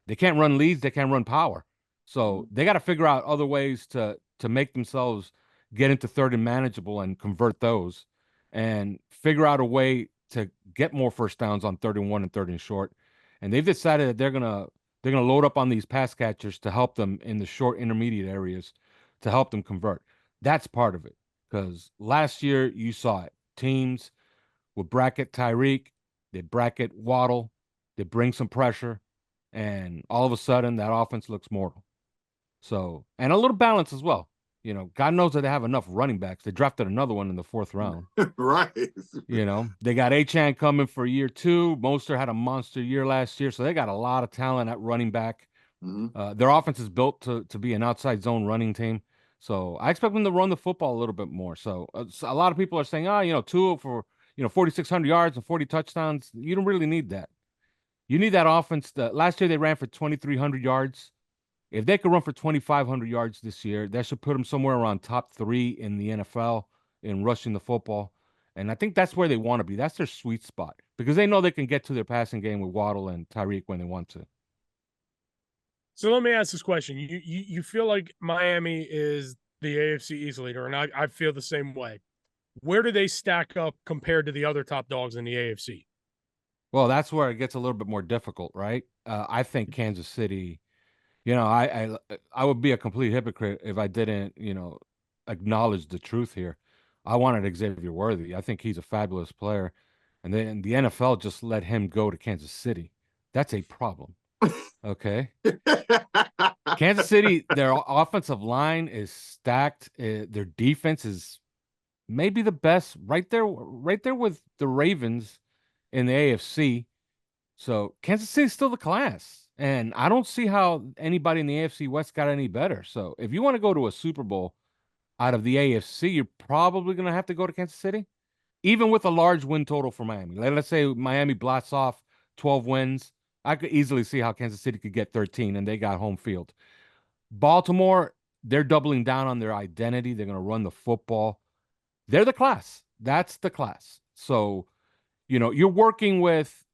They can't run leads. They can't run power. So they got to figure out other ways to make themselves get into 3rd and manageable and convert those, and figure out a way to get more first downs on 3rd and 1 and 3rd and short. And they've decided that they're gonna load up on these pass catchers to help them in the short intermediate areas to help them convert. That's part of it, because last year you saw it. Teams would bracket Tyreek, they bracket Waddle, they bring some pressure, and all of a sudden that offense looks mortal. So, and a little balance as well. God knows that they have enough running backs. They drafted another one in the 4th round. Right. They got Achane coming for year 2. Mostert had a monster year last year, so they got a lot of talent at running back. Their offense is built to be an outside zone running team. So I expect them to run the football a little bit more. So a lot of people are saying, Tua for 4,600 yards and 40 touchdowns. You don't really need that. You need that offense. Last year they ran for 2,300 yards. If they could run for 2,500 yards this year, that should put them somewhere around top 3 in the NFL in rushing the football. And I think that's where they want to be. That's their sweet spot, because they know they can get to their passing game with Waddle and Tyreek when they want to. So let me ask this question. You feel like Miami is the AFC East leader, and I feel the same way. Where do they stack up compared to the other top dogs in the AFC? Well, that's where it gets a little bit more difficult, right? I think Kansas City, I would be a complete hypocrite if I didn't, acknowledge the truth here. I wanted Xavier Worthy. I think he's a fabulous player. And then the NFL just let him go to Kansas City. That's a problem. Okay. Kansas City, their offensive line is stacked. Their defense is maybe the best, right there with the Ravens in the AFC. So Kansas City's still the class. And I don't see how anybody in the AFC West got any better. So if you want to go to a Super Bowl out of the AFC, you're probably going to have to go to Kansas City, even with a large win total for Miami. Let's say Miami blots off 12 wins. I could easily see how Kansas City could get 13, and they got home field. Baltimore, They're doubling down on their identity. They're going to run the football. They're the class. That's the class. So, you're working with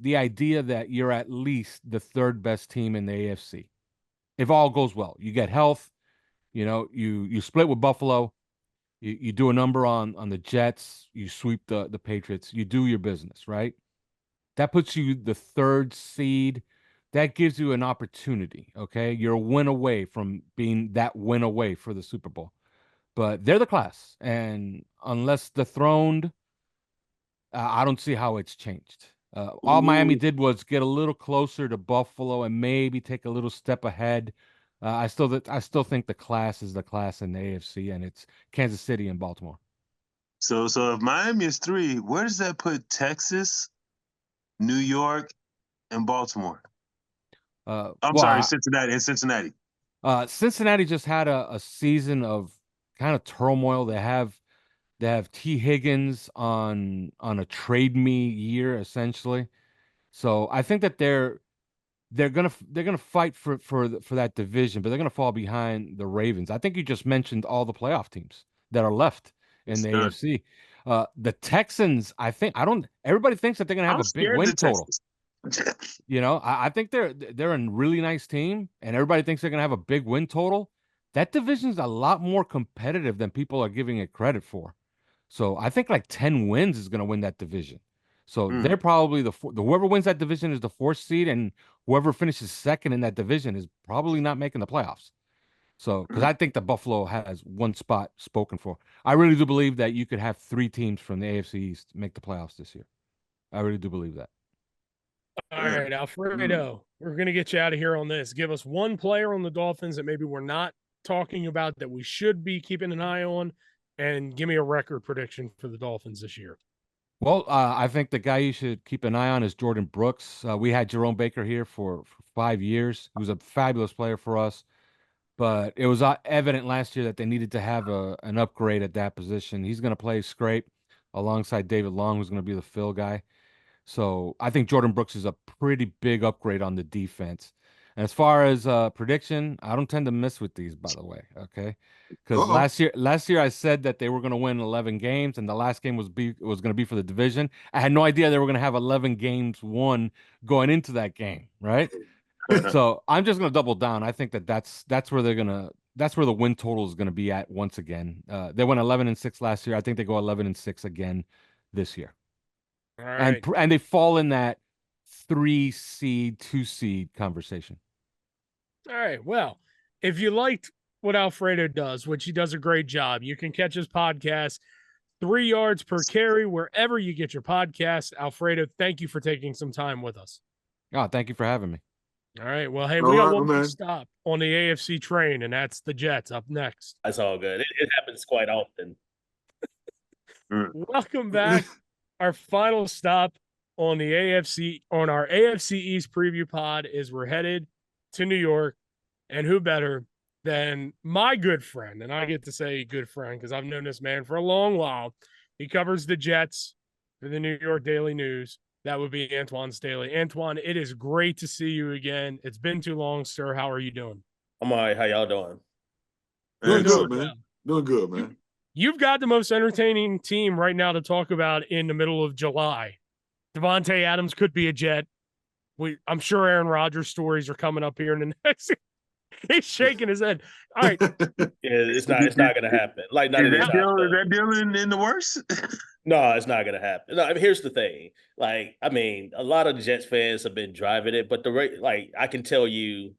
the idea that you're at least the third best team in the AFC. If all goes well, you get health, you split with Buffalo, you do a number on the Jets, you sweep the Patriots, you do your business, right? That puts you the third seed. That gives you an opportunity, okay? You're a win away from being that win away for the Super Bowl. But they're the class, and unless dethroned, I don't see how it's changed. All Miami did was get a little closer to Buffalo and maybe take a little step ahead. I still think the class is the class in the AFC, and it's Kansas City and Baltimore. So if Miami is 3, where does that put Texas, New York, and Baltimore? Sorry, Cincinnati and Cincinnati. Cincinnati just had a season of kind of turmoil. They have T. Higgins on a trade me year essentially. So I think that they're gonna fight for that division, but they're gonna fall behind the Ravens. I think you just mentioned all the playoff teams that are left in the AFC. The Texans, everybody thinks that they're gonna have a big win total. I think they're a really nice team, and everybody thinks they're gonna have a big win total. That division's a lot more competitive than people are giving it credit for. So I think like 10 wins is gonna win that division. So they're probably whoever wins that division is the 4th seed, and whoever finishes second in that division is probably not making the playoffs. So, because I think the Buffalo has one spot spoken for. I really do believe that you could have 3 teams from the AFC East make the playoffs this year. I really do believe that. All right, Alfredo, we're going to get you out of here on this. Give us one player on the Dolphins that maybe we're not talking about that we should be keeping an eye on, and give me a record prediction for the Dolphins this year. Well, I think the guy you should keep an eye on is Jordan Brooks. We had Jerome Baker here for 5 years. He was a fabulous player for us, but it was evident last year that they needed to have an upgrade at that position. He's going to play scrape alongside David Long, who's going to be the fill guy. So I think Jordan Brooks is a pretty big upgrade on the defense. And as far as prediction, I don't tend to miss with these, by the way. Okay, because last year I said that they were going to win 11 games, and the last game was going to be for the division. I had no idea they were going to have 11 games won going into that game, right? So I'm just going to double down. I think that's where that's where the win total is going to be at once again. They went 11-6 last year. I think they go 11-6 again this year. All right. And they fall in that 3 seed, 2 seed conversation. All right. Well, if you liked what Alfredo does, which he does a great job, you can catch his podcast 3 yards per carry wherever you get your podcast. Alfredo, thank you for taking some time with us. Oh, thank you for having me. All right. Well, hey, we got one more stop on the AFC train, and that's the Jets up next. That's all good. It happens quite often. Welcome back. Our final stop on our AFC East preview pod is we're headed to New York, and who better than my good friend, and I get to say good friend because I've known this man for a long while. He covers the Jets for the New York Daily News. That would be Antwan Staley. Antwan, it is great to see you again. It's been too long, sir. How are you doing? I'm all right. How y'all doing? Doing good, man. Doing good, man. You've got the most entertaining team right now to talk about in the middle of July. Davante Adams could be a Jet. I'm sure Aaron Rodgers stories are coming up here in the next. He's shaking his head. All right. Yeah, it's not going to happen. Like, not is that deal in the works? No, it's not going to happen. No, I mean, here's the thing. Like, I mean, a lot of Jets fans have been driving it, but I can tell you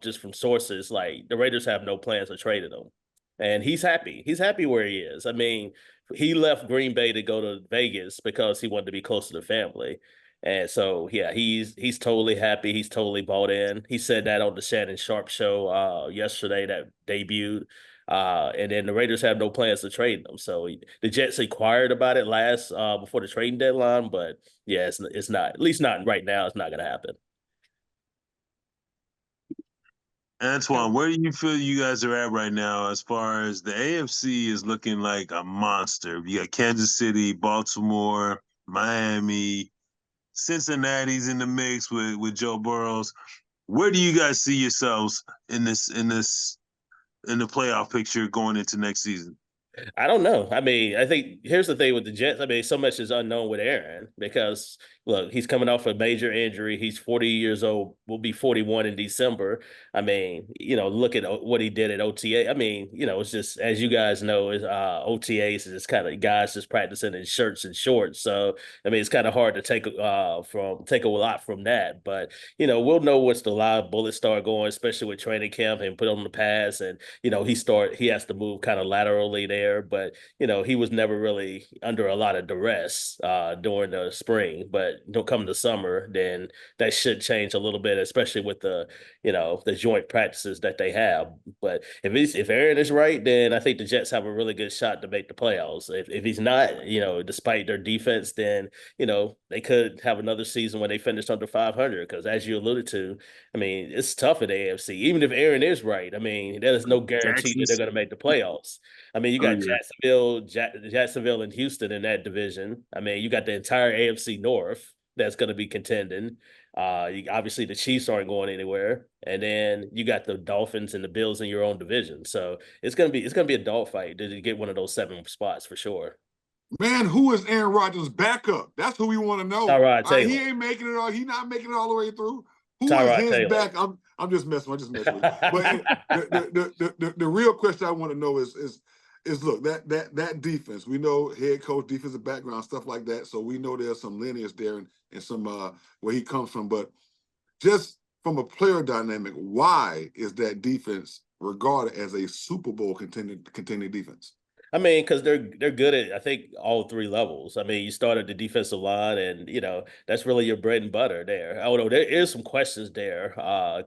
just from sources, like the Raiders have no plans of trading him. And he's happy. He's happy where he is. I mean, he left Green Bay to go to Vegas because he wanted to be close to the family. And so, yeah, he's totally happy. He's totally bought in. He said that on the Shannon Sharp show yesterday that debuted. And then the Raiders have no plans to trade them. So the Jets inquired about it before the trading deadline. But, yeah, it's not. At least not right now. It's not going to happen. Antwan, where do you feel you guys are at right now as far as the AFC is looking like a monster? You got Kansas City, Baltimore, Miami, Cincinnati's in the mix with Joe Burrows. Where do you guys see yourselves in this in the playoff picture going into next season? I don't know. I mean, I think here's the thing with the Jets. I mean, so much is unknown with Aaron because look, he's coming off a major injury. He's 40 years old, will be 41 in December. I mean, look at what he did at OTA. I mean, it's just as you guys know, is OTAs is just kind of guys just practicing in shirts and shorts. So I mean, it's kind of hard to take a lot from that. But we'll know once the live bullets start going, especially with training camp and put on the pass, and he has to move kind of laterally there. But he was never really under a lot of duress during the spring. But come the summer, then that should change a little bit, especially with the joint practices that they have. But if Aaron is right, then I think the Jets have a really good shot to make the playoffs. If he's not, despite their defense, then they could have another season when they finish under 500. Because as you alluded to, I mean, it's tough at the AFC. Even if Aaron is right, I mean, there is no guarantee that they're going to make the playoffs. I mean, you got Jacksonville and Houston in that division. I mean, you got the entire AFC North that's going to be contending. Obviously, the Chiefs aren't going anywhere, and then you got the Dolphins and the Bills in your own division. So it's gonna be a dogfight to get one of those 7 spots for sure. Man, who is Aaron Rodgers' backup? That's who we want to know. Tyrod Taylor. He ain't making it all. He not making it all the way through. Who Tyrod is his Taylor. back? I'm just messing. I'm just messing with you. But the real question I want to know is look, that defense. We know head coach, defensive background, stuff like that. So we know there's some lineage there and some where he comes from. But just from a player dynamic, why is that defense regarded as a Super Bowl contending defense? I mean, because they're good at, I think, all 3 levels. I mean, you start at the defensive line, and that's really your bread and butter there. Although there is some questions there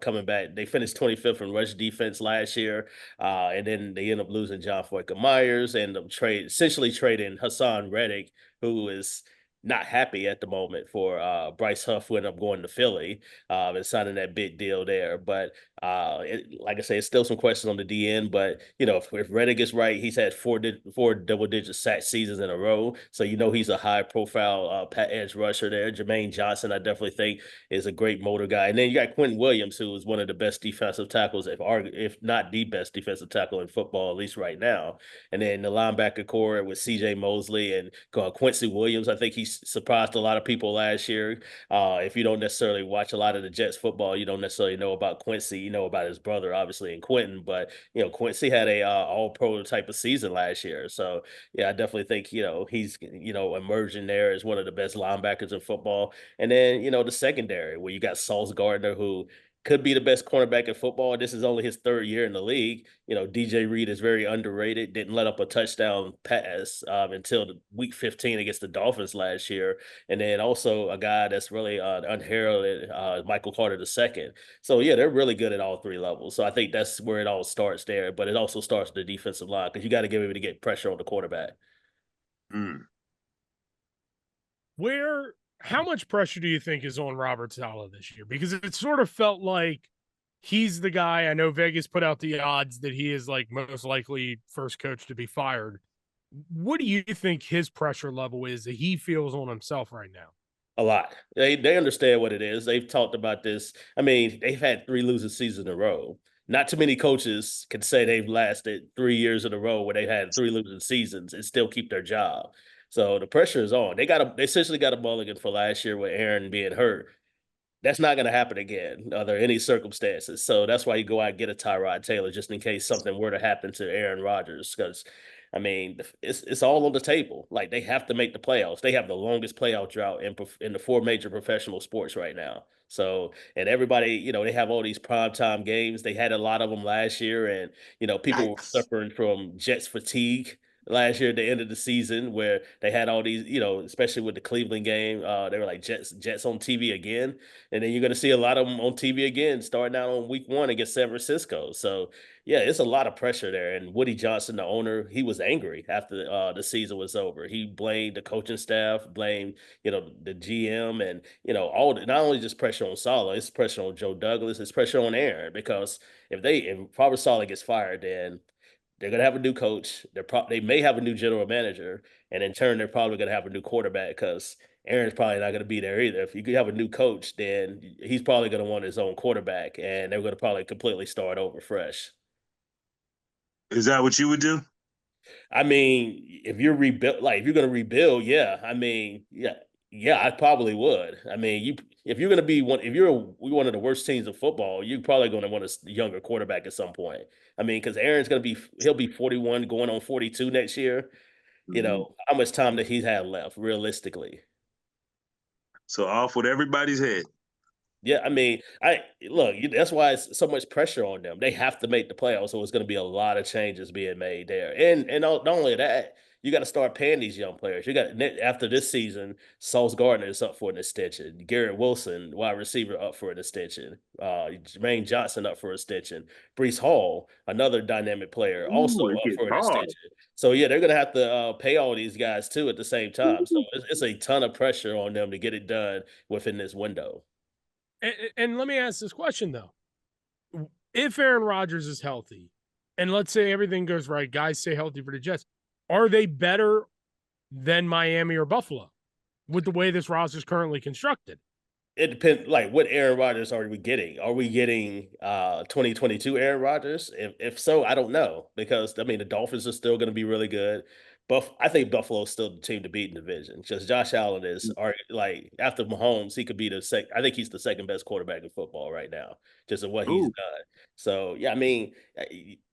coming back. They finished 25th in rush defense last year, and then they end up losing John Myers and essentially trading Hassan Reddick, who is not happy at the moment for Bryce Huff, who ended up going to Philly and signing that big deal there. But like I say, it's still some questions on the DN. But if Reddick is right, he's had 4 double-digit sack seasons in a row, so he's a high-profile edge rusher there. Jermaine Johnson, I definitely think, is a great motor guy. And then you got Quentin Williams, who is one of the best defensive tackles, if not the best defensive tackle in football, at least right now. And then the linebacker core with C.J. Mosley and Quincy Williams, I think he's surprised a lot of people last year. If you don't necessarily watch a lot of the Jets football, you don't necessarily know about Quincy. You know about his brother, obviously, and Quentin. But Quincy had a all-pro type of season last year. So yeah, I definitely think he's emerging there as one of the best linebackers in football. And then the secondary where you got Sauce Gardner, who could be the best cornerback in football. This is only his 3rd year in the league. DJ Reed is very underrated. Didn't let up a touchdown pass until week 15 against the Dolphins last year. And then also a guy that's really unheralded, Michael Carter II. So, yeah, they're really good at all 3 levels. So I think that's where it all starts there. But it also starts with the defensive line because you got to be able to get pressure on the quarterback. How much pressure do you think is on Robert Saleh this year? Because it sort of felt like he's the guy. I know Vegas put out the odds that he is like most likely first coach to be fired. What do you think his pressure level is that he feels on himself right now? A lot. They understand what it is. They've talked about this. I mean, they've had 3 losing seasons in a row. Not too many coaches can say they've lasted 3 years in a row where they've had 3 losing seasons and still keep their job. So the pressure is on. They essentially got a mulligan for last year with Aaron being hurt. That's not going to happen again under any circumstances. So that's why you go out and get a Tyrod Taylor just in case something were to happen to Aaron Rodgers. Because I mean, it's all on the table. Like they have to make the playoffs. They have the longest playoff drought in the 4 major professional sports right now. So, and everybody, they have all these primetime games. They had a lot of them last year, and people were suffering from Jets fatigue last year at the end of the season where they had all these, especially with the Cleveland game, they were like Jets on TV again. And then you're going to see a lot of them on TV again starting out on week 1 against San Francisco. So, yeah, it's a lot of pressure there. And Woody Johnson, the owner, he was angry after the season was over. He blamed the coaching staff, blamed, the GM and, not only just pressure on Saleh, it's pressure on Joe Douglas, it's pressure on Aaron because if Robert Saleh gets fired, then they're going to have a new coach. They may have a new general manager, and in turn, they're probably going to have a new quarterback because Aaron's probably not going to be there either. If you could have a new coach, then he's probably going to want his own quarterback, and they're going to probably completely start over fresh. Is that what you would do? I mean, if you're if you're going to rebuild, yeah. I mean, yeah, I probably would. I mean, if you're going to be if you're one of the worst teams in football, you're probably going to want a younger quarterback at some point. I mean, because Aaron's going to he'll be 41, going on 42 next year. You know, how much time that he's had left, realistically. So off with everybody's head. Yeah, I mean, that's why it's so much pressure on them. They have to make the playoffs, so it's going to be a lot of changes being made there. And not only that, you got to start paying these young players. You got after this season, Sauce Gardner is up for an extension. Garrett Wilson, wide receiver, up for an extension. Jermaine Johnson up for an extension. Brees Hall, another dynamic player, also Ooh, up for an extension. So yeah, they're going to have to pay all these guys too at the same time. So it's a ton of pressure on them to get it done within this window. And let me ask this question, though. If Aaron Rodgers is healthy, and let's say everything goes right, guys stay healthy for the Jets, are they better than Miami or Buffalo with the way this roster is currently constructed? It depends, like, what Aaron Rodgers are we getting? Are we getting 2022 Aaron Rodgers? If so, I don't know, because I mean the Dolphins are still going to be really good. I think Buffalo's still the team to beat in the division. Just Josh Allen is like, after Mahomes, he could be I think he's the second best quarterback in football right now, just of what he's done. So yeah, I mean,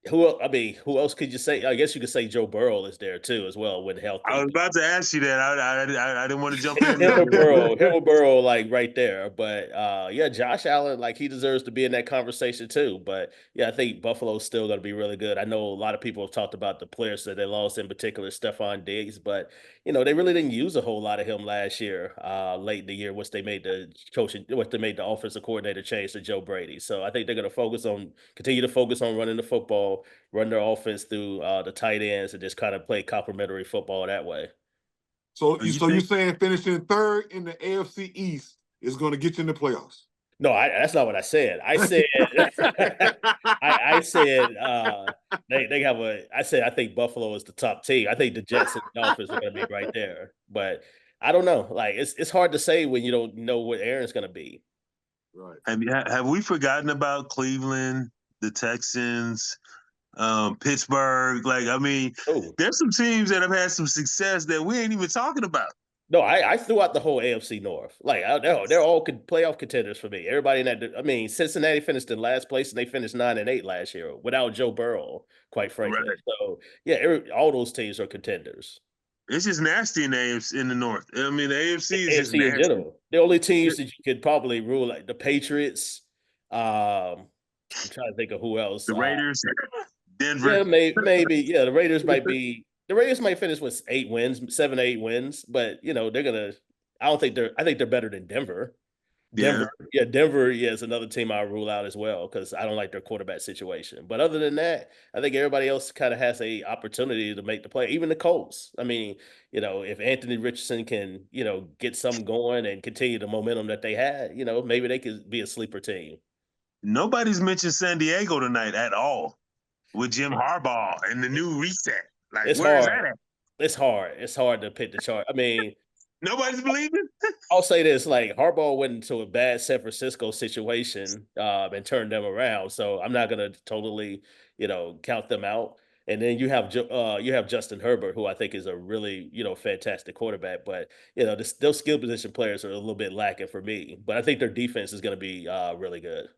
who else could you say? I guess you could say Joe Burrow is there too as well when healthy. I was about to ask you that. I didn't want to jump in. Him or Burrow, like right there. But yeah, Josh Allen, like, he deserves to be in that conversation too. But yeah, I think Buffalo's still going to be really good. I know a lot of people have talked about the players that they lost, in particular Stephon Diggs, but you know, they really didn't use a whole lot of him last year, late in the year, once they made the offensive coordinator change to Joe Brady. So I think they're going to continue to focus on running the football, run their offense through the tight ends, and just kind of play complementary football that way. So you're saying finishing third in the AFC East is going to get you in the playoffs? No, that's not what I said. I said, I said they have I said I think Buffalo is the top team. I think the Jets and the Dolphins are going to be right there, but I don't know. Like, it's hard to say when you don't know what Aaron's going to be. Right. Have we forgotten about Cleveland, the Texans, Pittsburgh? Like, I mean, there's some teams that have had some success that we ain't even talking about. No, I threw out the whole AFC North. Like, they're all playoff contenders for me. Everybody in that. I mean, Cincinnati finished in last place, and they finished 9-8 last year without Joe Burrow, quite frankly. Right. So yeah, all those teams are contenders. It's just nasty in the AFC, in the North. I mean, the AFC is just nasty. In general. The only teams that you could probably rule, like the Patriots. I'm trying to think of who else. The Raiders, Denver. Yeah, maybe. Yeah, the Raiders might be. The Raiders might finish with 8 wins, 7 or 8 wins, but you know, I think they're better than Denver. Denver is another team I rule out as well, because I don't like their quarterback situation. But other than that, I think everybody else kind of has a opportunity to make the play. Even the Colts. I mean, you know, if Anthony Richardson can, you know, get something going and continue the momentum that they had, you know, maybe they could be a sleeper team. Nobody's mentioned San Diego tonight at all, with Jim Harbaugh and the new reset. Like, it's where hard. is that at? It's hard. It's hard to pick the chart. I mean, nobody's believing. I'll say this: like, Harbaugh went into a bad San Francisco situation and turned them around. So I'm not going to totally, you know, count them out. And then you have Justin Herbert, who I think is a really, you know, fantastic quarterback. But you know, those skill position players are a little bit lacking for me. But I think their defense is going to be really good.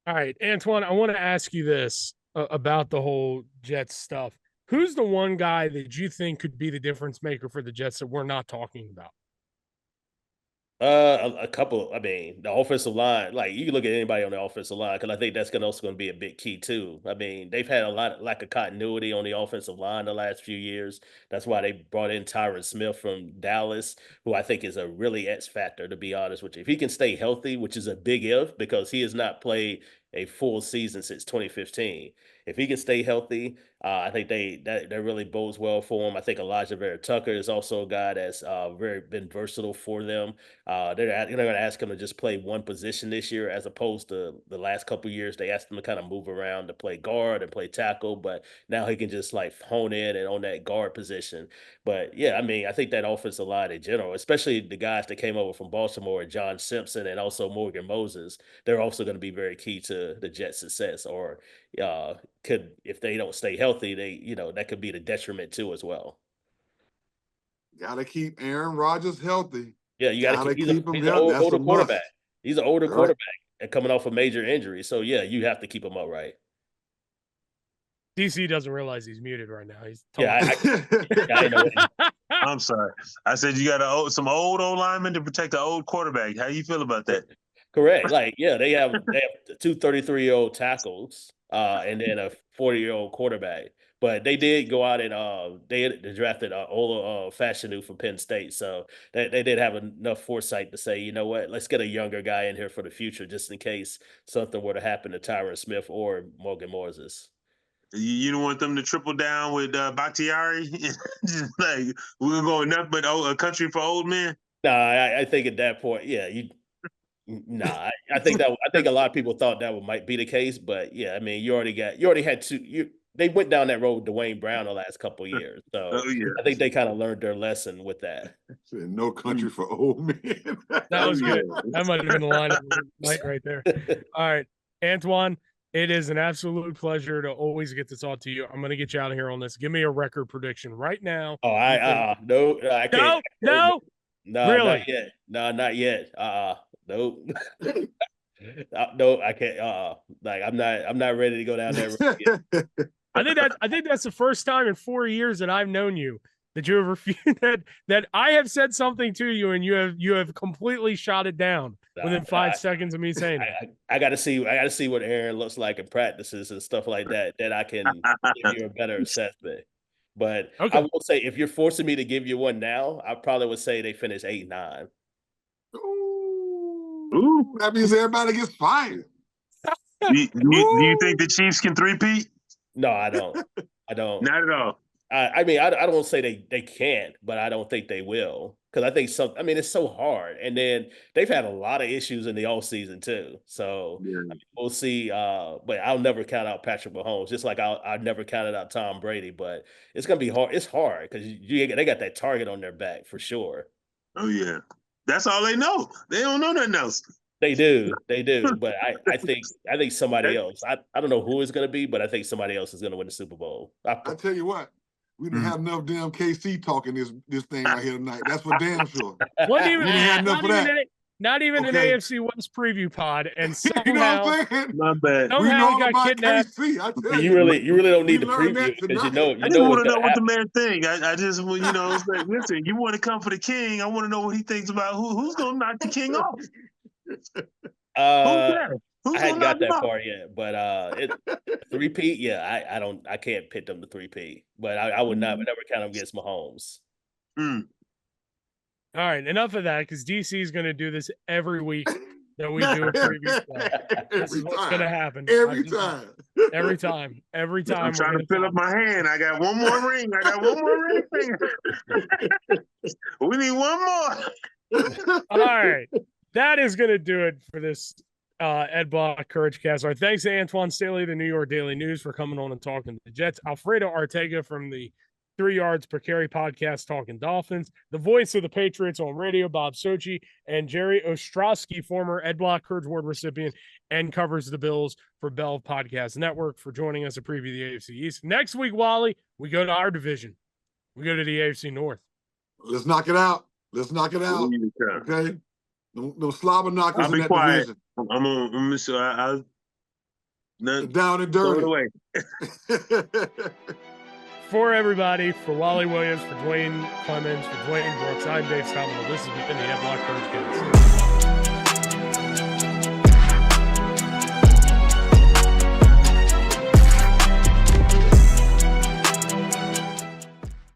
All right, Antwan, I want to ask you this about the whole Jets stuff. Who's the one guy that you think could be the difference maker for the Jets that we're not talking about? A couple. I mean, the offensive line. Like, you can look at anybody on the offensive line, because I think that's also going to be a big key too. I mean, they've had a lot of lack of continuity on the offensive line the last few years. That's why they brought in Tyron Smith from Dallas, who I think is a really X factor, to be honest with you. If he can stay healthy, which is a big if, because he has not played a full season since 2015. If he can stay healthy, I think that really bodes well for him. I think Elijah Vera Tucker is also a guy that's been versatile for them. They're going to ask him to just play one position this year, as opposed to the last couple of years they asked him to kind of move around to play guard and play tackle. But now he can just like hone in and on that guard position. But yeah, I mean, I think that offensive line in general, especially the guys that came over from Baltimore, John Simpson and also Morgan Moses, they're also going to be very key to to the Jets' success, or could, if they don't stay healthy, that could be the detriment too as well. Gotta keep Aaron Rodgers healthy. Yeah, you got to keep. He's him an healthy. That's older a quarterback. must. He's an older Right. quarterback and coming off a major injury. So yeah, you have to keep him upright. DC doesn't realize he's muted right now. He's I know. I'm sorry. I said you got some old O-Lineman to protect the old quarterback. How you feel about that? Correct. Like, yeah, they have two 33-year-old tackles, and then a 40-year-old quarterback. But they did go out and they drafted Ola Fashanu from Penn State, so they did have enough foresight to say, you know what, let's get a younger guy in here for the future, just in case something were to happen to Tyron Smith or Morgan Moses. You don't want them to triple down with Bakhtiari? Just like, we're going nothing but a country for old men? Nah, I think at that point, yeah, I think a lot of people thought that might be the case, but yeah, I mean, you already had two. They went down that road with Duane Brown the last couple of years, so I think they kind of learned their lesson with that. No country for old men. That was good. That might have been the line of the night right there. All right, Antwan, it is an absolute pleasure to always get to talk to you. I'm going to get you out of here on this. Give me a record prediction right now. Oh, no, I can't. No, really? Not yet. No, not yet. Nope. No, I can't. I'm not ready to go down there. I think that's the first time in 4 years that I've known you that you have refused that I have said something to you and you have completely shot it down within 5 seconds of me saying it. I got to see what Aaron looks like in practices and stuff like that. That I can give you a better assessment. But okay. I will say, if you're forcing me to give you one now, I probably would say they finish 8-9. Ooh, that means everybody gets fired. Do you think the Chiefs can three-peat? No, I don't. Not at all. I mean, I don't want to say they can't, but I don't think they will. Because I think it's so hard. And then they've had a lot of issues in the offseason too. So we'll see. But I'll never count out Patrick Mahomes, just like I never counted out Tom Brady. But it's going to be hard. It's hard because they got that target on their back for sure. Oh, yeah. That's all they know. They don't know nothing else. They do. But I think somebody else. I don't know who it's going to be, but I think somebody else is going to win the Super Bowl. I tell you what. We didn't have enough damn KC talking this thing right here tonight. That's for damn sure. Not even an AFC West preview pod, and somehow, you know what I'm saying? My bad. Somehow got kidnapped. KC, you really don't need the preview because you know I just want to know what the man think. I just it's like, listen, you want to come for the king. I want to know what he thinks about who's going to knock the king off. I hadn't got that far yet, but three-peat, yeah, I can't pit them to three-peat, but I would never count them against Mahomes. All right, enough of that, because DC is going to do this every week that we do a preview. This is what's going to happen. Every time. I'm trying to fill up my hand. I got one more ring. We need one more. All right, that is going to do it for this Ed Block CourageCast. Our thanks to Antwan Staley, the New York Daily News, for coming on and talking to the Jets. Alfredo Arteaga from the 3 Yards Per Carry podcast, talking Dolphins. The voice of the Patriots on radio, Bob Socci, and Jerry Ostroski, former Ed Block Courage Award recipient and covers the Bills for Bell Podcast Network, for joining us to preview the AFC East. Next week, Wally, we go to our division. We go to the AFC North. Let's knock it out. Okay? No slobber knockers in that division. I'm gonna down and dirty. Away. For everybody, for Wally Williams, for Duane Clemons, for Duane Brooks, I'm Dave Stamel. This has been the Ed Block CourageCast.